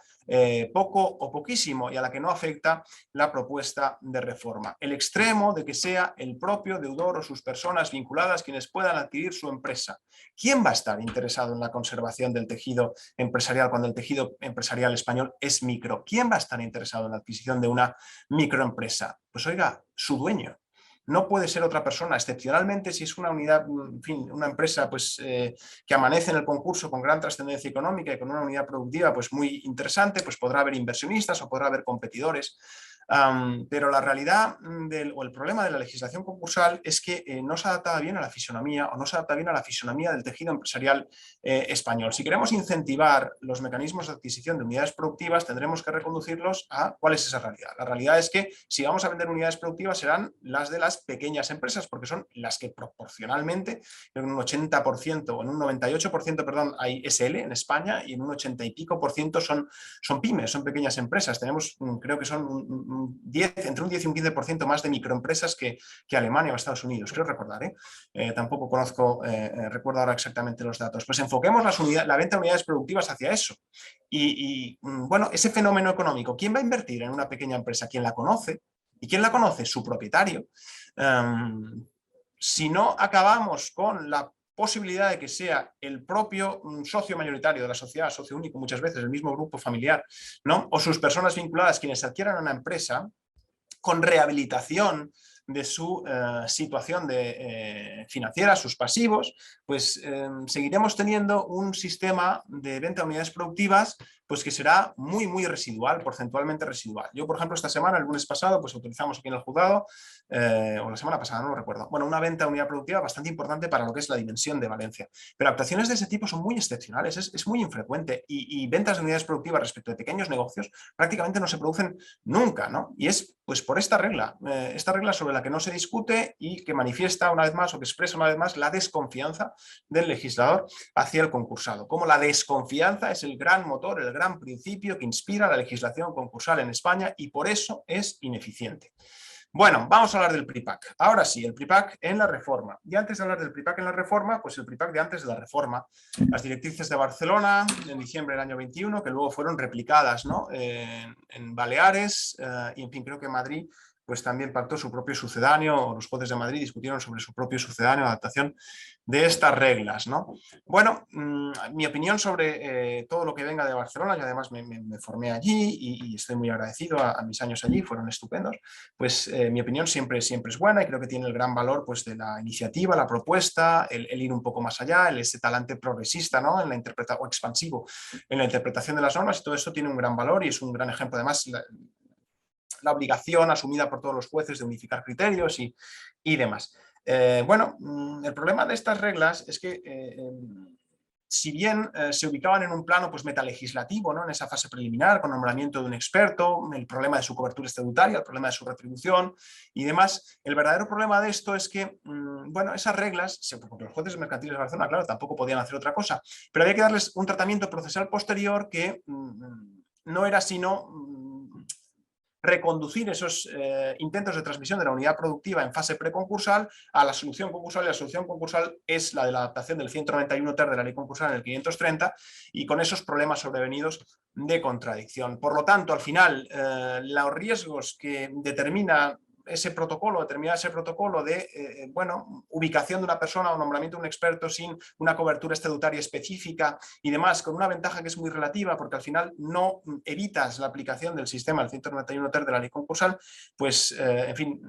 poco o poquísimo y a la que no afecta la propuesta de reforma. El extremo de que sea el propio deudor o sus personas vinculadas quienes puedan adquirir su empresa. ¿Quién va a estar interesado en la conservación del tejido empresarial cuando el tejido empresarial español es micro? ¿Quién va a estar interesado en la adquisición de una microempresa? Pues oiga, su dueño. No puede ser otra persona, excepcionalmente si es una unidad, en fin, una empresa pues, que amanece en el concurso con gran trascendencia económica y con una unidad productiva pues, muy interesante, pues podrá haber inversionistas o podrá haber competidores. Pero la realidad o el problema de la legislación concursal es que no se adapta bien a la fisonomía o no se adapta bien a la fisonomía del tejido empresarial español. Si queremos incentivar los mecanismos de adquisición de unidades productivas, tendremos que reconducirlos a cuál es esa realidad. La realidad es que si vamos a vender unidades productivas serán las de las pequeñas empresas, porque son las que proporcionalmente en un 80% o en un 98%, perdón, hay SL en España y en un 80 y pico por ciento son pymes, son pequeñas empresas. Tenemos, creo que son entre un 10 y un 15% más de microempresas que Alemania o Estados Unidos, creo recordar, tampoco conozco, recuerdo ahora exactamente los datos. Pues enfoquemos la venta de unidades productivas hacia eso. Bueno, ese fenómeno económico, ¿quién va a invertir en una pequeña empresa? ¿Quién la conoce? ¿Y quién la conoce? Su propietario. Si no acabamos con la posibilidad de que sea el propio socio mayoritario de la sociedad, socio único muchas veces, el mismo grupo familiar, ¿no?, o sus personas vinculadas quienes adquieran una empresa, con rehabilitación de su situación financiera, sus pasivos, pues seguiremos teniendo un sistema de venta de unidades productivas pues que será muy, muy residual, porcentualmente residual. Yo, por ejemplo, esta semana, el lunes pasado, pues utilizamos aquí en el juzgado, o la semana pasada, no lo recuerdo, bueno, una venta de unidad productiva bastante importante para lo que es la dimensión de Valencia. Pero actuaciones de ese tipo son muy excepcionales, es muy infrecuente y ventas de unidades productivas respecto de pequeños negocios prácticamente no se producen nunca, ¿no? Y es pues por esta regla sobre la que no se discute y que manifiesta una vez más o que expresa una vez más la desconfianza del legislador hacia el concursado. Como la desconfianza es el gran motor, el gran principio que inspira la legislación concursal en España y por eso es ineficiente. Bueno, vamos a hablar del PRIPAC. Ahora sí, el PRIPAC en la reforma. Y antes de hablar del PRIPAC en la reforma, pues el PRIPAC de antes de la reforma. Las directrices de Barcelona en diciembre del año 21, que luego fueron replicadas, ¿no?, en Baleares y en fin, creo que Madrid pues también pactó su propio sucedáneo, o los jueces de Madrid discutieron sobre su propio sucedáneo, adaptación de estas reglas, ¿no? Bueno, mi opinión sobre todo lo que venga de Barcelona, yo además me formé allí y estoy muy agradecido a mis años allí, fueron estupendos, pues mi opinión siempre es buena y creo que tiene el gran valor pues, de la iniciativa, la propuesta, el ir un poco más allá, ese talante progresista, ¿no? En la o expansivo en la interpretación de las normas, y todo esto tiene un gran valor y es un gran ejemplo. Además, la obligación asumida por todos los jueces de unificar criterios y demás. Bueno, el problema de estas reglas es que si bien se ubicaban en un plano pues, metalegislativo, ¿no? En esa fase preliminar, con nombramiento de un experto, el problema de su cobertura estatutaria, el problema de su retribución y demás, el verdadero problema de esto es que, bueno, esas reglas, porque los jueces mercantiles de Barcelona, claro, tampoco podían hacer otra cosa, pero había que darles un tratamiento procesal posterior que no era sino reconducir esos intentos de transmisión de la unidad productiva en fase preconcursal a la solución concursal, y la solución concursal es la de la adaptación del 191 ter de la ley concursal en el 530 y con esos problemas sobrevenidos de contradicción. Por lo tanto, al final, los riesgos que determina ese protocolo de bueno, ubicación de una persona o nombramiento de un experto sin una cobertura estatutaria específica y demás, con una ventaja que es muy relativa porque al final no evitas la aplicación del sistema del 191 ter de la ley concursal, pues en fin,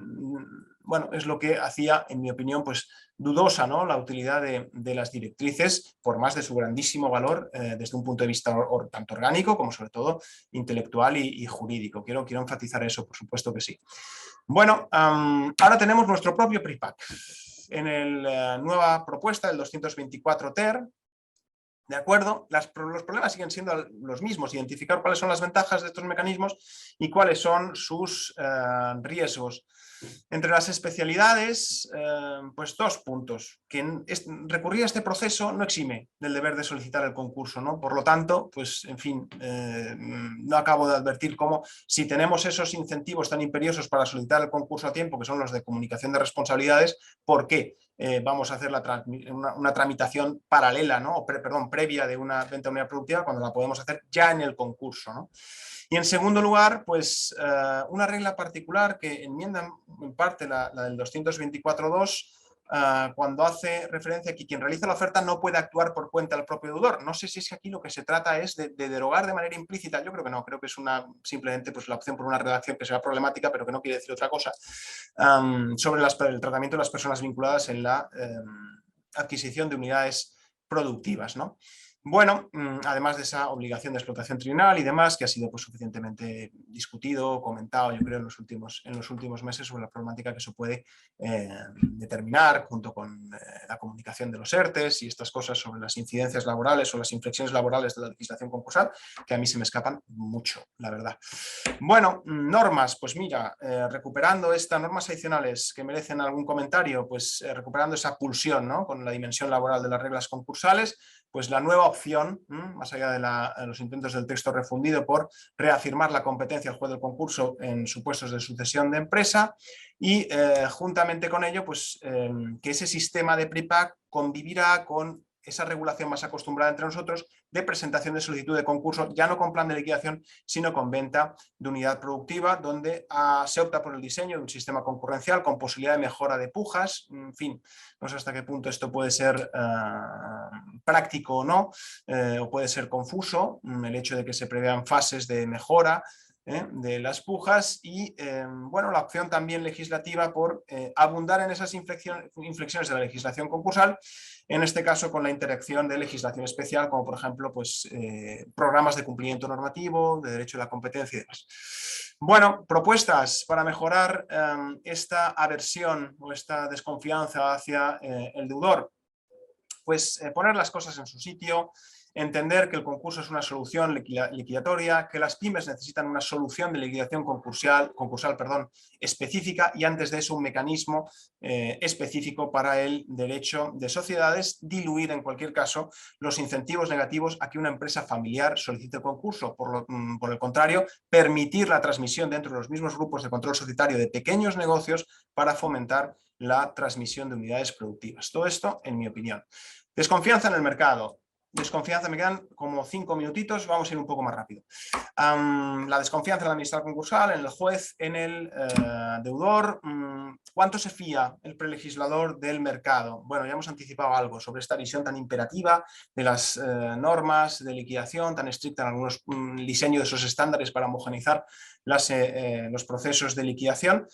bueno, es lo que hacía, en mi opinión, pues dudosa, ¿no? La utilidad de las directrices, por más de su grandísimo valor desde un punto de vista tanto orgánico como sobre todo intelectual y jurídico. Quiero enfatizar eso, por supuesto que sí. Bueno, ahora tenemos nuestro propio PRIPAC. En la nueva propuesta, el 224 TER, ¿de acuerdo? Los problemas siguen siendo los mismos, identificar cuáles son las ventajas de estos mecanismos y cuáles son sus riesgos. Entre las especialidades, pues 2 puntos. Que recurrir a este proceso no exime del deber de solicitar el concurso, ¿no? Por lo tanto, pues en fin, no acabo de advertir cómo si tenemos esos incentivos tan imperiosos para solicitar el concurso a tiempo, que son los de comunicación de responsabilidades, ¿por qué vamos a hacer una tramitación paralela, ¿no? Previa de una venta de unidad productiva cuando la podemos hacer ya en el concurso, ¿no? Y en segundo lugar, pues una regla particular que enmienda en parte la del 224.2 cuando hace referencia a que quien realiza la oferta no puede actuar por cuenta del propio deudor. No sé si es que aquí lo que se trata es de derogar de manera implícita, yo creo que no, creo que es simplemente pues, la opción por una redacción que sea problemática, pero que no quiere decir otra cosa, sobre el tratamiento de las personas vinculadas en la adquisición de unidades productivas, ¿no? Bueno, además de esa obligación de explotación trienal y demás, que ha sido pues, suficientemente discutido, comentado, yo creo, en los últimos meses sobre la problemática que se puede determinar junto con la comunicación de los ERTES y estas cosas sobre las incidencias laborales o las inflexiones laborales de la legislación concursal, que a mí se me escapan mucho, la verdad. Bueno, normas, pues mira, recuperando estas normas adicionales que merecen algún comentario, pues recuperando esa pulsión, ¿no? Con la dimensión laboral de las reglas concursales, pues la nueva opción, más allá de los intentos del texto refundido por reafirmar la competencia del juez del concurso en supuestos de sucesión de empresa y juntamente con ello, pues que ese sistema de PRIPAC convivirá con esa regulación más acostumbrada entre nosotros de presentación de solicitud de concurso, ya no con plan de liquidación, sino con venta de unidad productiva, donde se opta por el diseño de un sistema concurrencial con posibilidad de mejora de pujas. En fin, no sé hasta qué punto esto puede ser práctico o no, o puede ser confuso, el hecho de que se prevean fases de mejora de las pujas y bueno, la opción también legislativa por abundar en esas inflexiones de la legislación concursal, en este caso con la interacción de legislación especial, como por ejemplo pues, programas de cumplimiento normativo, de derecho a la competencia y demás. Bueno, propuestas para mejorar esta aversión o esta desconfianza hacia el deudor. Pues poner las cosas en su sitio, entender que el concurso es una solución liquidatoria, que las pymes necesitan una solución de liquidación concursal, específica y antes de eso un mecanismo específico para el derecho de sociedades, diluir en cualquier caso los incentivos negativos a que una empresa familiar solicite el concurso. Por el contrario, permitir la transmisión dentro de los mismos grupos de control societario de pequeños negocios para fomentar la transmisión de unidades productivas. Todo esto, en mi opinión. Desconfianza en el mercado. desconfianza, me quedan como 5 minutitos, vamos a ir un poco más rápido. La desconfianza en el administrador concursal, en el juez, en el deudor. ¿Cuánto se fía el prelegislador del mercado? Bueno, ya hemos anticipado algo sobre esta visión tan imperativa de las normas de liquidación, tan estricta en algunos diseño de esos estándares para homogeneizar los procesos de liquidación.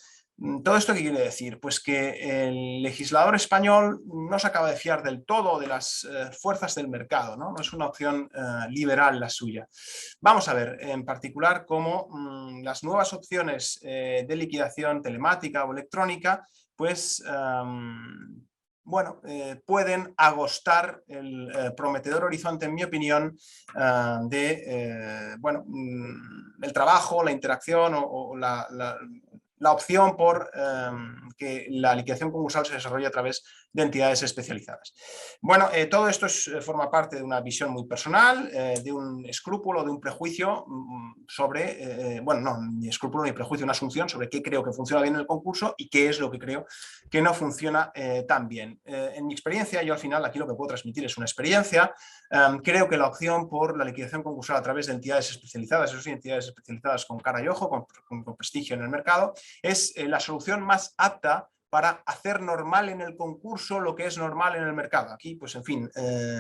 ¿Todo esto qué quiere decir? Pues que el legislador español no se acaba de fiar del todo de las fuerzas del mercado, ¿no? No es una opción liberal la suya. Vamos a ver en particular cómo las nuevas opciones de liquidación telemática o electrónica, pues bueno, pueden agostar el prometedor horizonte, en mi opinión, bueno, el trabajo, la interacción o la opción por que la liquidación concursal se desarrolle a través de entidades especializadas. Bueno, todo esto forma parte de una visión muy personal, de un escrúpulo, de un prejuicio sobre, bueno, no, ni escrúpulo ni prejuicio, una asunción sobre qué creo que funciona bien en el concurso y qué es lo que creo que no funciona tan bien. En mi experiencia, yo al final aquí lo que puedo transmitir es una experiencia. Creo que la opción por la liquidación concursal a través de entidades especializadas, eso sí, entidades especializadas con cara y ojo, con prestigio en el mercado, es la solución más apta para hacer normal en el concurso lo que es normal en el mercado. Aquí, pues en fin,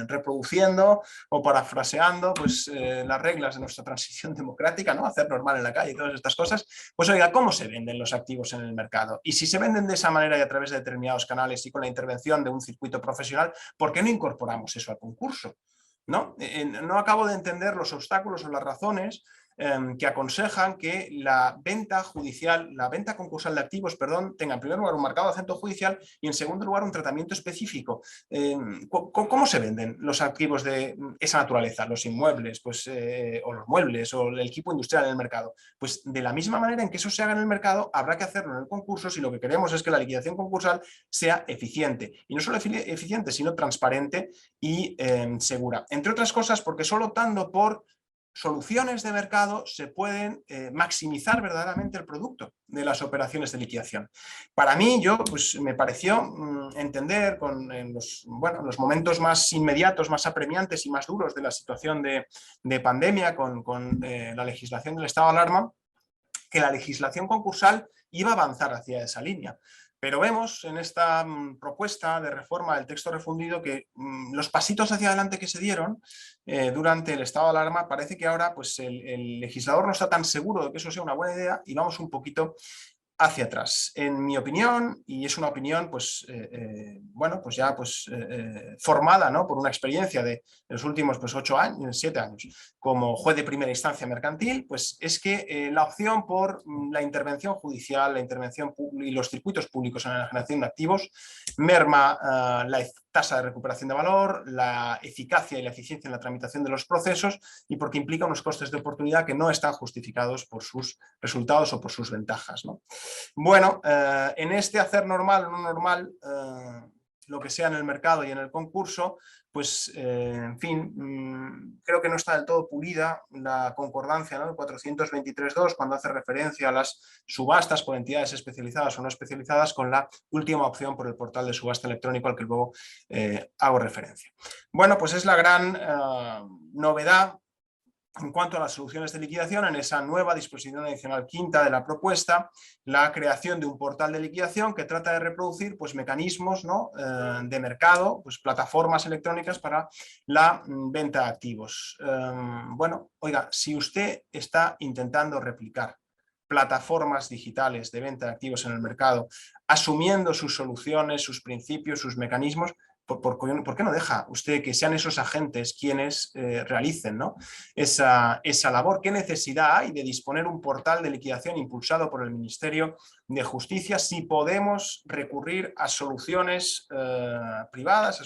reproduciendo o parafraseando pues, las reglas de nuestra transición democrática, ¿no? Hacer normal en la calle y todas estas cosas, pues oiga, ¿cómo se venden los activos en el mercado? Y si se venden de esa manera y a través de determinados canales y con la intervención de un circuito profesional, ¿por qué no incorporamos eso al concurso? ¿No? No acabo de entender los obstáculos o las razones que aconsejan que la venta judicial, la venta concursal de activos, perdón, tenga en primer lugar un marcado acento judicial y en segundo lugar un tratamiento específico. ¿Cómo se venden los activos de esa naturaleza? Los inmuebles, pues, o los muebles, o el equipo industrial en el mercado. Pues de la misma manera en que eso se haga en el mercado, habrá que hacerlo en el concurso si lo que queremos es que la liquidación concursal sea eficiente. Y no solo eficiente, sino transparente y segura. Entre otras cosas, porque solo optando por soluciones de mercado se pueden maximizar verdaderamente el producto de las operaciones de liquidación. Para mí, pues, me pareció entender en los momentos más inmediatos, más apremiantes y más duros de la situación de pandemia con la legislación del estado de alarma, que la legislación concursal iba a avanzar hacia esa línea. Pero vemos en esta propuesta de reforma del texto refundido que los pasitos hacia adelante que se dieron durante el estado de alarma, parece que ahora pues, el legislador no está tan seguro de que eso sea una buena idea y vamos un poquito hacia atrás. En mi opinión, y es una opinión pues, bueno, pues ya pues, formada, ¿no? Por una experiencia de los últimos pues, 7 años como juez de primera instancia mercantil, pues es que la opción por la intervención judicial, la intervención y los circuitos públicos en la generación de activos merma la tasa de recuperación de valor, la eficacia y la eficiencia en la tramitación de los procesos y porque implica unos costes de oportunidad que no están justificados por sus resultados o por sus ventajas, ¿no? Bueno, en este hacer normal o no normal, lo que sea en el mercado y en el concurso, pues, en fin, creo que no está del todo pulida la concordancia, ¿no? El 423.2, cuando hace referencia a las subastas por entidades especializadas o no especializadas, con la última opción por el portal de subasta electrónico al que luego hago referencia. Bueno, pues es la gran novedad en cuanto a las soluciones de liquidación, en esa nueva disposición adicional quinta de la propuesta, la creación de un portal de liquidación que trata de reproducir pues, mecanismos, ¿no? De mercado, pues, plataformas electrónicas para la venta de activos. Bueno, oiga, si usted está intentando replicar plataformas digitales de venta de activos en el mercado, asumiendo sus soluciones, sus principios, sus mecanismos, ¿por qué no deja usted que sean esos agentes quienes realicen, ¿no? esa labor? ¿Qué necesidad hay de disponer un portal de liquidación impulsado por el Ministerio de Justicia si podemos recurrir a soluciones privadas,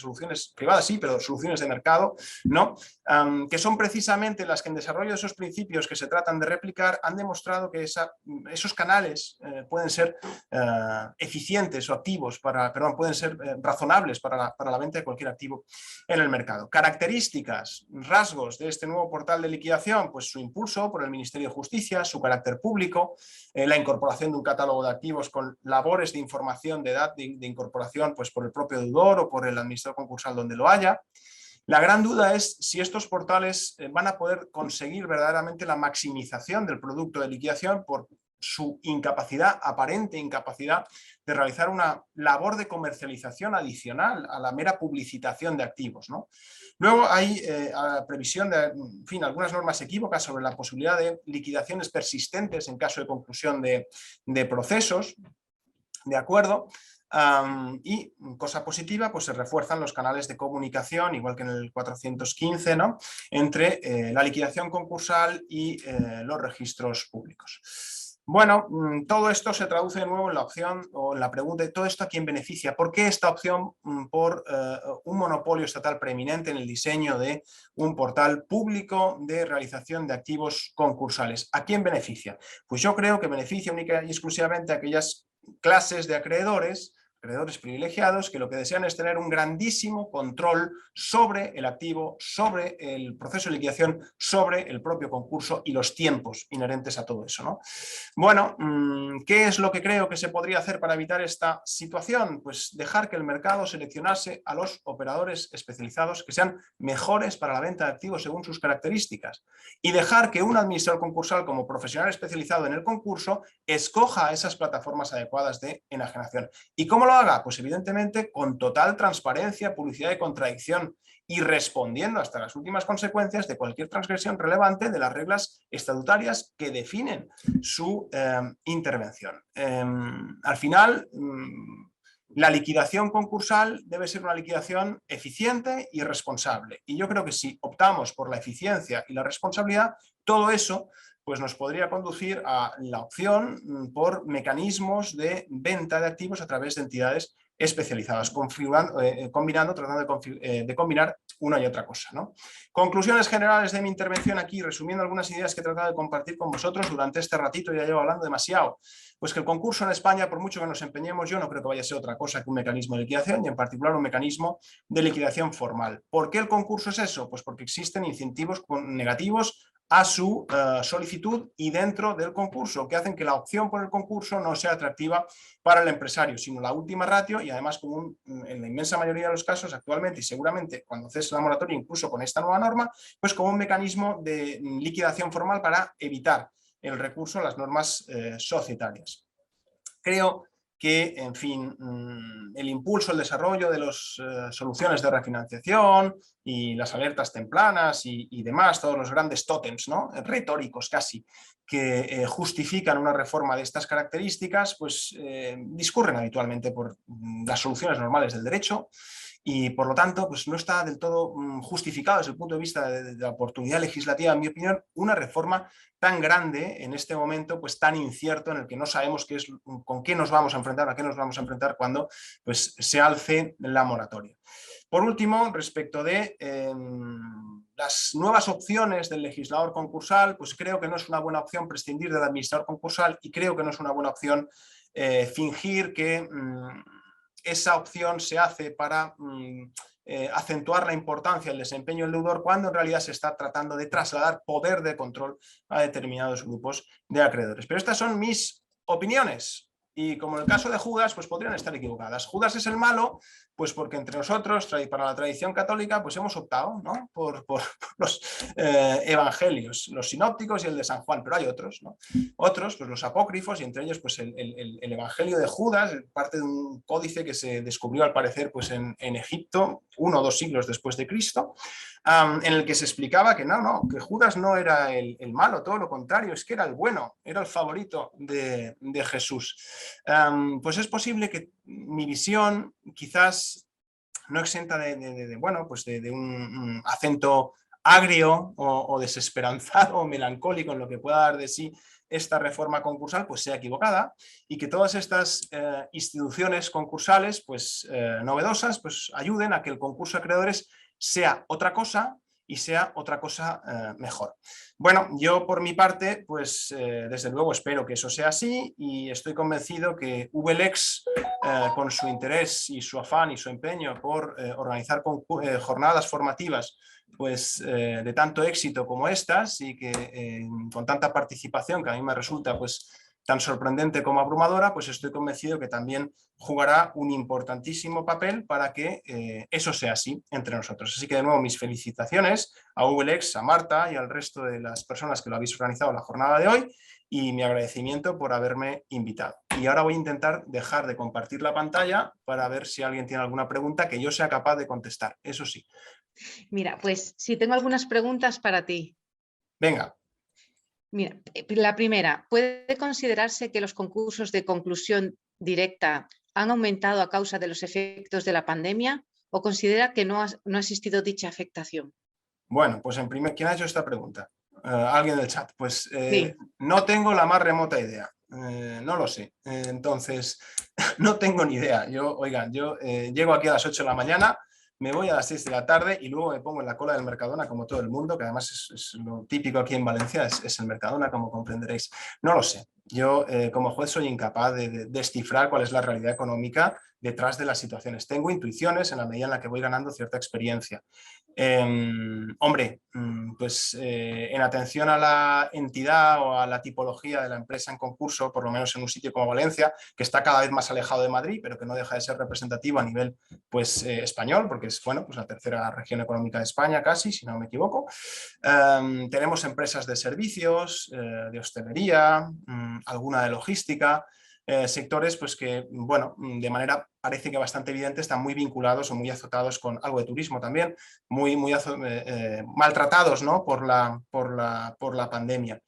sí, pero soluciones de mercado, ¿no? Que son precisamente las que en desarrollo de esos principios que se tratan de replicar han demostrado que esos canales pueden ser eficientes o activos pueden ser razonables para la venta de cualquier activo en el mercado. Características, rasgos de este nuevo portal de liquidación, pues su impulso por el Ministerio de Justicia, su carácter público, la incorporación de un catálogo de activos con labores de información de incorporación pues por el propio deudor o por el administrador concursal donde lo haya. La gran duda es si estos portales van a poder conseguir verdaderamente la maximización del producto de liquidación por su incapacidad, aparente incapacidad de realizar una labor de comercialización adicional a la mera publicitación de activos, ¿no? Luego hay previsión de, en fin, algunas normas equívocas sobre la posibilidad de liquidaciones persistentes en caso de conclusión de procesos, ¿de acuerdo? Y cosa positiva, pues se refuerzan los canales de comunicación, igual que en el 415, ¿no? Entre la liquidación concursal y los registros públicos. Bueno, todo esto se traduce de nuevo en la opción o en la pregunta de todo esto a quién beneficia. ¿Por qué esta opción por un monopolio estatal preeminente en el diseño de un portal público de realización de activos concursales? ¿A quién beneficia? Pues yo creo que beneficia única y exclusivamente a aquellas clases de acreedores privilegiados que lo que desean es tener un grandísimo control sobre el activo, sobre el proceso de liquidación, sobre el propio concurso y los tiempos inherentes a todo eso, ¿no? Bueno, ¿qué es lo que creo que se podría hacer para evitar esta situación? Pues dejar que el mercado seleccionase a los operadores especializados que sean mejores para la venta de activos según sus características y dejar que un administrador concursal como profesional especializado en el concurso escoja esas plataformas adecuadas de enajenación. ¿Y cómo lo haga? Pues evidentemente con total transparencia, publicidad y contradicción y respondiendo hasta las últimas consecuencias de cualquier transgresión relevante de las reglas estatutarias que definen su intervención. Al final, la liquidación concursal debe ser una liquidación eficiente y responsable. Y yo creo que si optamos por la eficiencia y la responsabilidad, todo eso pues nos podría conducir a la opción por mecanismos de venta de activos a través de entidades especializadas, combinando, tratando de combinar una y otra cosa, ¿no? Conclusiones generales de mi intervención aquí, resumiendo algunas ideas que he tratado de compartir con vosotros durante este ratito, ya llevo hablando demasiado. Pues que el concurso en España, por mucho que nos empeñemos, yo no creo que vaya a ser otra cosa que un mecanismo de liquidación y en particular un mecanismo de liquidación formal. ¿Por qué el concurso es eso? Pues porque existen incentivos negativos a su solicitud y dentro del concurso, que hacen que la opción por el concurso no sea atractiva para el empresario, sino la última ratio y además como en la inmensa mayoría de los casos actualmente y seguramente cuando cese la moratoria incluso con esta nueva norma, pues como un mecanismo de liquidación formal para evitar el recurso a las normas societarias. Creo que, en fin, el impulso, el desarrollo de las soluciones de refinanciación y las alertas tempranas y demás, todos los grandes tótems, ¿no? Retóricos casi, que justifican una reforma de estas características, pues discurren habitualmente por las soluciones normales del derecho y por lo tanto pues no está del todo justificado desde el punto de vista de la oportunidad legislativa, en mi opinión, una reforma tan grande en este momento pues tan incierto en el que no sabemos qué es, con qué nos vamos a enfrentar, a qué nos vamos a enfrentar cuando pues, se alce la moratoria. Por último, respecto de las nuevas opciones del legislador concursal, pues creo que no es una buena opción prescindir del administrador concursal y creo que no es una buena opción fingir que esa opción se hace para acentuar la importancia del desempeño del deudor cuando en realidad se está tratando de trasladar poder de control a determinados grupos de acreedores. Pero estas son mis opiniones y como en el caso de Judas, pues podrían estar equivocadas. Judas es el malo, pues porque entre nosotros, para la tradición católica, pues hemos optado, ¿no? por los evangelios, los sinópticos y el de San Juan, pero hay otros, ¿no? Otros, pues los apócrifos, y entre ellos pues el evangelio de Judas, parte de un códice que se descubrió al parecer pues en Egipto, 1 o 2 siglos después de Cristo, en el que se explicaba que que Judas no era el malo, todo lo contrario, es que era el bueno, era el favorito de Jesús. Pues es posible que mi visión quizás no exenta bueno, pues de un acento agrio o desesperanzado o melancólico en lo que pueda dar de sí esta reforma concursal, pues sea equivocada y que todas estas instituciones concursales pues novedosas pues ayuden a que el concurso de acreedores sea otra cosa y sea otra cosa mejor. Bueno, yo por mi parte, pues desde luego espero que eso sea así y estoy convencido que VLEX, con su interés y su afán y su empeño por organizar jornadas formativas pues de tanto éxito como estas y que con tanta participación que a mí me resulta pues tan sorprendente como abrumadora, pues estoy convencido que también jugará un importantísimo papel para que eso sea así entre nosotros. Así que de nuevo mis felicitaciones a VLX, a Marta y al resto de las personas que lo habéis organizado la jornada de hoy y mi agradecimiento por haberme invitado. Y ahora voy a intentar dejar de compartir la pantalla para ver si alguien tiene alguna pregunta que yo sea capaz de contestar, eso sí. Mira, pues sí, tengo algunas preguntas para ti. Venga. Mira, la primera, ¿puede considerarse que los concursos de conclusión directa han aumentado a causa de los efectos de la pandemia o considera que no ha existido dicha afectación? Bueno, pues ¿quién ha hecho esta pregunta? Alguien del chat. Pues Sí. no tengo la más remota idea. No lo sé. Entonces, no tengo ni idea. Oigan, yo llego aquí a las 8 de la mañana, me voy a las 6 de la tarde y luego me pongo en la cola del Mercadona como todo el mundo, que además es lo típico aquí en Valencia, es el Mercadona, como comprenderéis. No lo sé. Yo como juez soy incapaz de descifrar cuál es la realidad económica detrás de las situaciones. Tengo intuiciones en la medida en la que voy ganando cierta experiencia. Hombre, pues en atención a la entidad o a la tipología de la empresa en concurso, por lo menos en un sitio como Valencia, que está cada vez más alejado de Madrid, pero que no deja de ser representativo a nivel pues, español, porque es bueno, pues la tercera región económica de España casi, si no me equivoco. Tenemos empresas de servicios, de hostelería, alguna de logística, sectores pues que, bueno, de manera parece que bastante evidente están muy vinculados o muy azotados con algo de turismo también, muy maltratados, ¿no? por la pandemia.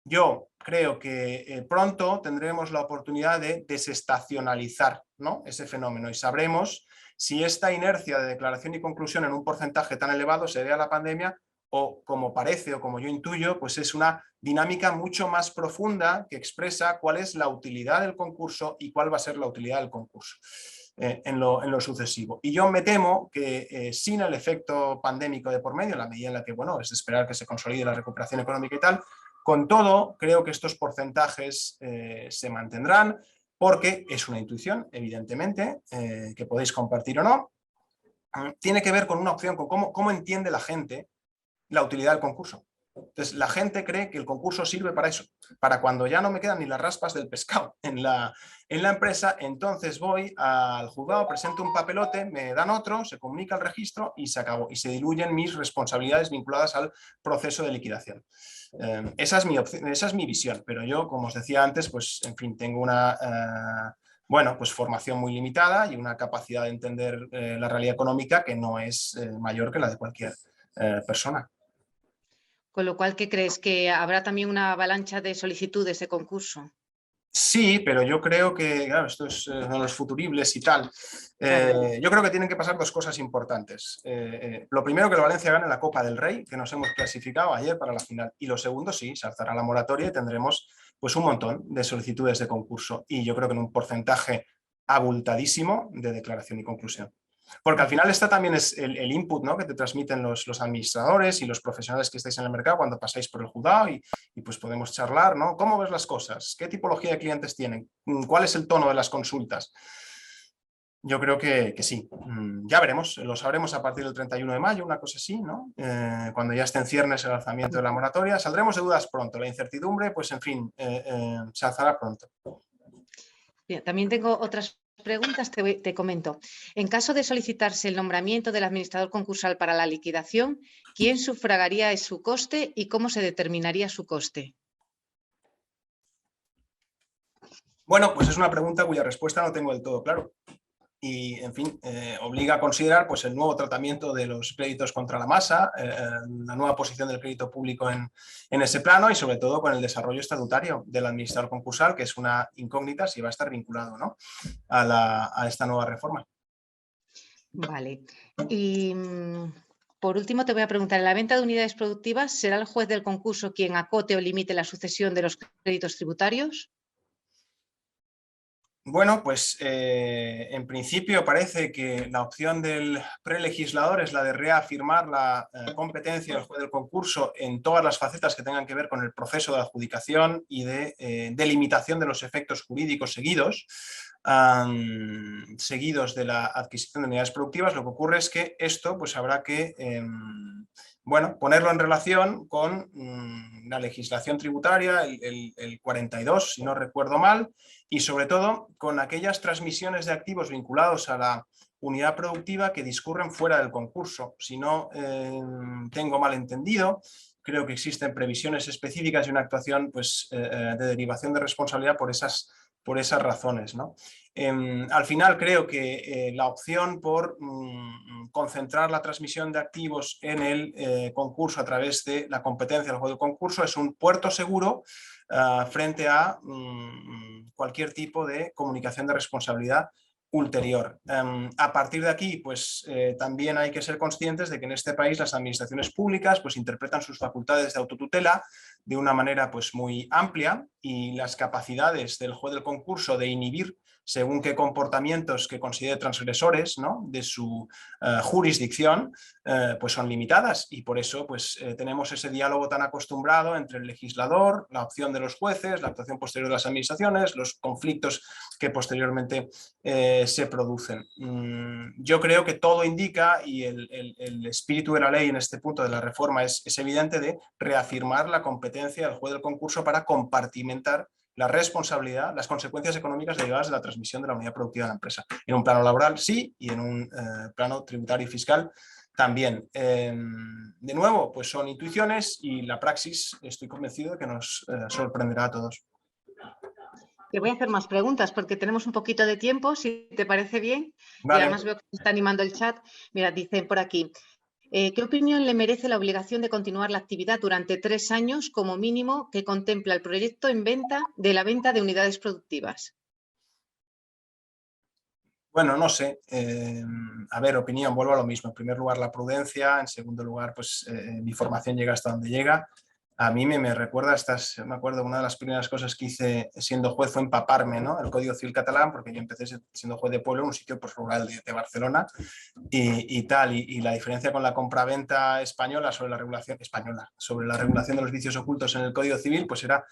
Yo creo que pronto tendremos la oportunidad de desestacionalizar, ¿no? ese fenómeno y sabremos si esta inercia de declaración y conclusión en un porcentaje tan elevado se debe a la pandemia o, como parece o como yo intuyo, pues es una dinámica mucho más profunda que expresa cuál es la utilidad del concurso y cuál va a ser la utilidad del concurso en lo sucesivo. Y yo me temo que sin el efecto pandémico de por medio, en la medida en la que, bueno, es de esperar que se consolide la recuperación económica y tal, con todo, creo que estos porcentajes se mantendrán porque es una intuición, evidentemente, que podéis compartir o no. Tiene que ver con una opción, con cómo entiende la gente la utilidad del concurso. Entonces, la gente cree que el concurso sirve para eso, para cuando ya no me quedan ni las raspas del pescado en la empresa, entonces voy al juzgado, presento un papelote, me dan otro, se comunica el registro y se acabó. Y se diluyen mis responsabilidades vinculadas al proceso de liquidación. Esa es mi visión, pero yo, como os decía antes, pues, en fin, tengo una... bueno, pues formación muy limitada y una capacidad de entender la realidad económica que no es mayor que la de cualquier persona. Con lo cual, ¿qué crees? ¿Que habrá también una avalancha de solicitudes de concurso? Sí, pero yo creo que, claro, esto es de los futuribles y tal. Claro. Yo creo que tienen que pasar dos cosas importantes. Lo primero, que el Valencia gane la Copa del Rey, que nos hemos clasificado ayer para la final. Y lo segundo, sí, se alzará la moratoria y tendremos pues, un montón de solicitudes de concurso. Y yo creo que en un porcentaje abultadísimo de declaración y conclusión. Porque al final está también es el input, ¿no? que te transmiten los administradores y los profesionales que estáis en el mercado cuando pasáis por el juzgado y pues podemos charlar, ¿no? ¿Cómo ves las cosas? ¿Qué tipología de clientes tienen? ¿Cuál es el tono de las consultas? Yo creo que sí. Ya veremos, lo sabremos a partir del 31 de mayo, una cosa así, ¿no? Cuando ya esté en ciernes el lanzamiento de la moratoria. Saldremos de dudas pronto. La incertidumbre, pues en fin, se alzará pronto. Bien, también tengo otras preguntas, te comento. En caso de solicitarse el nombramiento del administrador concursal para la liquidación, ¿quién sufragaría su coste y cómo se determinaría su coste? Bueno, pues es una pregunta cuya respuesta no tengo del todo claro. Y, en fin, obliga a considerar pues, el nuevo tratamiento de los créditos contra la masa, la nueva posición del crédito público en ese plano y, sobre todo, con el desarrollo estatutario del administrador concursal, que es una incógnita si va a estar vinculado, ¿no? a esta nueva reforma. Vale. Y por último, te voy a preguntar, ¿en la venta de unidades productivas será el juez del concurso quien acote o limite la sucesión de los créditos tributarios? Bueno, pues en principio parece que la opción del prelegislador es la de reafirmar la competencia del juez del concurso en todas las facetas que tengan que ver con el proceso de adjudicación y de delimitación de los efectos jurídicos seguidos de la adquisición de unidades productivas. Lo que ocurre es que esto pues habrá que bueno, ponerlo en relación con la legislación tributaria, el 42, si no recuerdo mal, y sobre todo con aquellas transmisiones de activos vinculados a la unidad productiva que discurren fuera del concurso. Si no tengo mal entendido, creo que existen previsiones específicas y una actuación pues, de derivación de responsabilidad por esas razones, ¿no? Al final creo que la opción por concentrar la transmisión de activos en el concurso a través de la competencia del juego de concurso es un puerto seguro frente a cualquier tipo de comunicación de responsabilidad ulterior. A partir de aquí, pues también hay que ser conscientes de que en este país las administraciones públicas pues interpretan sus facultades de autotutela de una manera pues muy amplia y las capacidades del juez del concurso de inhibir según qué comportamientos que considere transgresores, ¿no?, de su jurisdicción, pues son limitadas y por eso pues, tenemos ese diálogo tan acostumbrado entre el legislador, la opción de los jueces, la actuación posterior de las administraciones, los conflictos que posteriormente se producen. Yo creo que todo indica, y el espíritu de la ley en este punto de la reforma es evidente, de reafirmar la competencia del juez del concurso para compartimentar la responsabilidad, las consecuencias económicas derivadas de la transmisión de la unidad productiva de la empresa. En un plano laboral sí, y en un plano tributario y fiscal también. De nuevo, pues son intuiciones y la praxis estoy convencido de que nos sorprenderá a todos. Te voy a hacer más preguntas porque tenemos un poquito de tiempo, si te parece bien. Vale. Y además veo que se está animando el chat. Mira, dicen por aquí, ¿qué opinión le merece la obligación de continuar la actividad durante 3 años como mínimo que contempla el proyecto en venta de la venta de unidades productivas? Bueno, no sé. A ver, opinión, vuelvo a lo mismo. En primer lugar, la prudencia. En segundo lugar, pues mi formación llega hasta donde llega. A mí me recuerda, me acuerdo, una de las primeras cosas que hice siendo juez fue empaparme, ¿no?, el Código Civil catalán, porque yo empecé siendo juez de pueblo en un sitio pues, rural de Barcelona y tal. Y la diferencia con la compraventa española sobre la regulación de los vicios ocultos en el Código Civil, pues era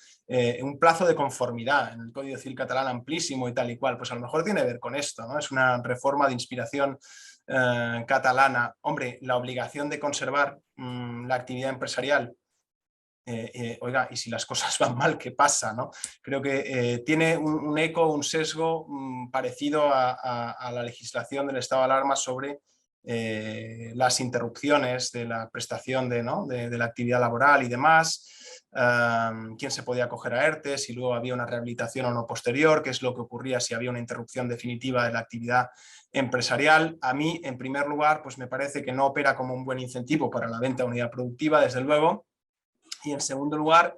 un plazo de conformidad en el Código Civil catalán amplísimo y tal y cual. Pues a lo mejor tiene que ver con esto, ¿no? Es una reforma de inspiración catalana. Hombre, la obligación de conservar la actividad empresarial. Oiga, y si las cosas van mal, ¿qué pasa, no? Creo que tiene un eco, un sesgo parecido a la legislación del estado de alarma sobre las interrupciones de la prestación de la actividad laboral y demás, quién se podía acoger a ERTE, si luego había una rehabilitación o no posterior, qué es lo que ocurría si había una interrupción definitiva de la actividad empresarial. A mí, en primer lugar, pues me parece que no opera como un buen incentivo para la venta de unidad productiva, desde luego. Y en segundo lugar,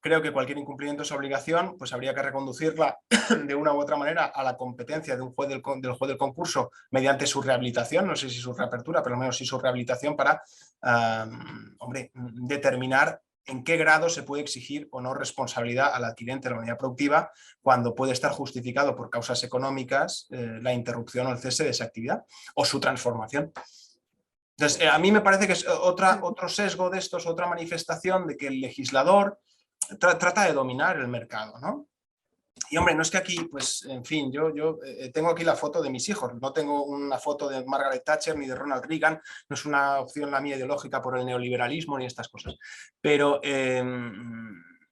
creo que cualquier incumplimiento de esa obligación pues habría que reconducirla de una u otra manera a la competencia de un juez del juez del concurso mediante su rehabilitación, no sé si su reapertura, pero al menos sí su rehabilitación para determinar en qué grado se puede exigir o no responsabilidad al adquirente de la unidad productiva cuando puede estar justificado por causas económicas la interrupción o el cese de esa actividad o su transformación. Entonces, a mí me parece que es otro sesgo de estos, otra manifestación de que el legislador trata de dominar el mercado, ¿no? Y hombre, no es que aquí, pues, en fin, yo tengo aquí la foto de mis hijos, no tengo una foto de Margaret Thatcher ni de Ronald Reagan, no es una opción la mía ideológica por el neoliberalismo ni estas cosas, pero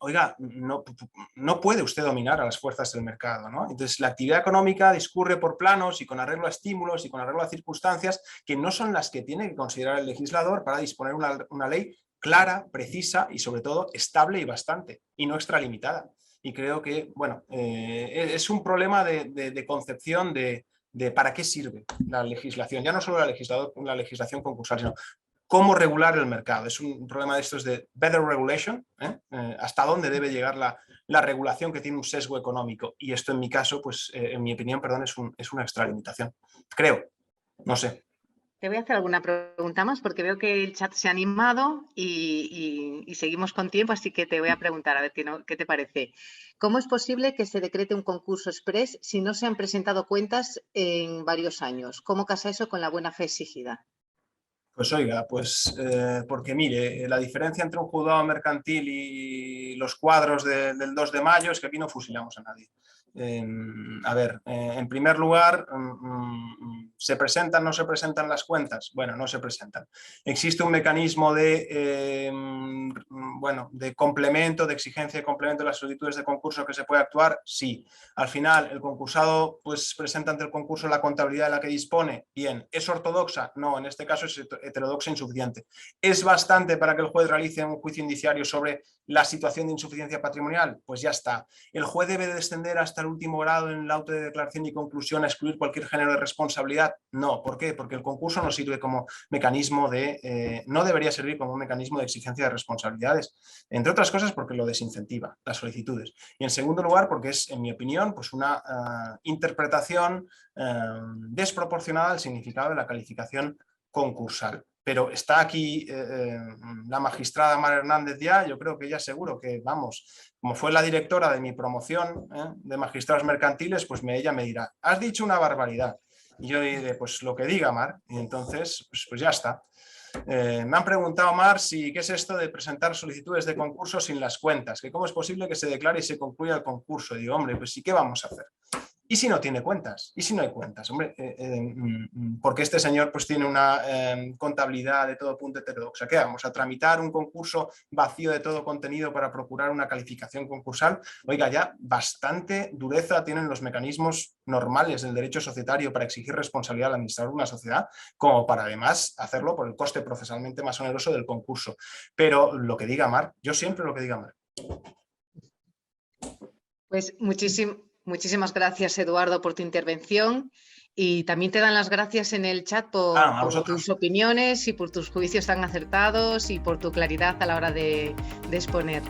oiga, no puede usted dominar a las fuerzas del mercado, ¿no? Entonces, la actividad económica discurre por planos y con arreglo a estímulos y con arreglo a circunstancias que no son las que tiene que considerar el legislador para disponer una ley clara, precisa y sobre todo estable y bastante, y no extralimitada. Y creo que, bueno, es un problema de concepción de para qué sirve la legislación, ya no solo la legislación concursal, sino cómo regular el mercado. Es un problema de estos de better regulation, hasta dónde debe llegar la regulación que tiene un sesgo económico. Y esto en mi caso, pues en mi opinión, perdón, es una extralimitación. Creo, no sé. Te voy a hacer alguna pregunta más porque veo que el chat se ha animado y seguimos con tiempo, así que te voy a preguntar a ver qué te parece. ¿Cómo es posible que se decrete un concurso express si no se han presentado cuentas en varios años? ¿Cómo casa eso con la buena fe exigida? Pues oiga, pues porque mire, la diferencia entre un juzgado mercantil y los cuadros del 2 de mayo es que aquí no fusilamos a nadie. A ver, en primer lugar, ¿se presentan o no se presentan las cuentas? Bueno, no se presentan. ¿Existe un mecanismo de, bueno, de complemento, de exigencia de complemento de las solicitudes de concurso que se puede actuar? Sí. Al final, el concursado pues presenta ante el concurso la contabilidad de la que dispone. Bien. ¿Es ortodoxa? No, en este caso es heterodoxa insuficiente. ¿Es bastante para que el juez realice un juicio indiciario sobre la situación de insuficiencia patrimonial? Pues ya está. ¿El juez debe descender hasta el último grado en el auto de declaración y conclusión a excluir cualquier género de responsabilidad? No. ¿Por qué? Porque el concurso no sirve como mecanismo de... no debería servir como un mecanismo de exigencia de responsabilidades. Entre otras cosas porque lo desincentiva, las solicitudes. Y en segundo lugar porque es, en mi opinión, pues una interpretación desproporcionada al significado de la calificación concursal. Pero está aquí la magistrada Mar Hernández ya, yo creo que ella seguro que, vamos, como fue la directora de mi promoción de magistrados mercantiles, pues ella me dirá, has dicho una barbaridad. Y yo diré, pues lo que diga Mar, y entonces pues ya está. Me han preguntado, Mar, qué es esto de presentar solicitudes de concurso sin las cuentas, que cómo es posible que se declare y se concluya el concurso. Y digo, hombre, pues ¿y qué vamos a hacer? ¿Y si no tiene cuentas? ¿Y si no hay cuentas? Hombre, porque este señor pues tiene una contabilidad de todo punto heterodoxa. ¿Qué vamos a tramitar un concurso vacío de todo contenido para procurar una calificación concursal? Oiga, ya bastante dureza tienen los mecanismos normales del derecho societario para exigir responsabilidad al administrador de una sociedad, como para además hacerlo por el coste procesalmente más oneroso del concurso. Pero lo que diga Mar, yo siempre lo que diga Mar. Pues muchísimas gracias, Eduardo, por tu intervención, y también te dan las gracias en el chat por tus opiniones y por tus juicios tan acertados y por tu claridad a la hora de exponer.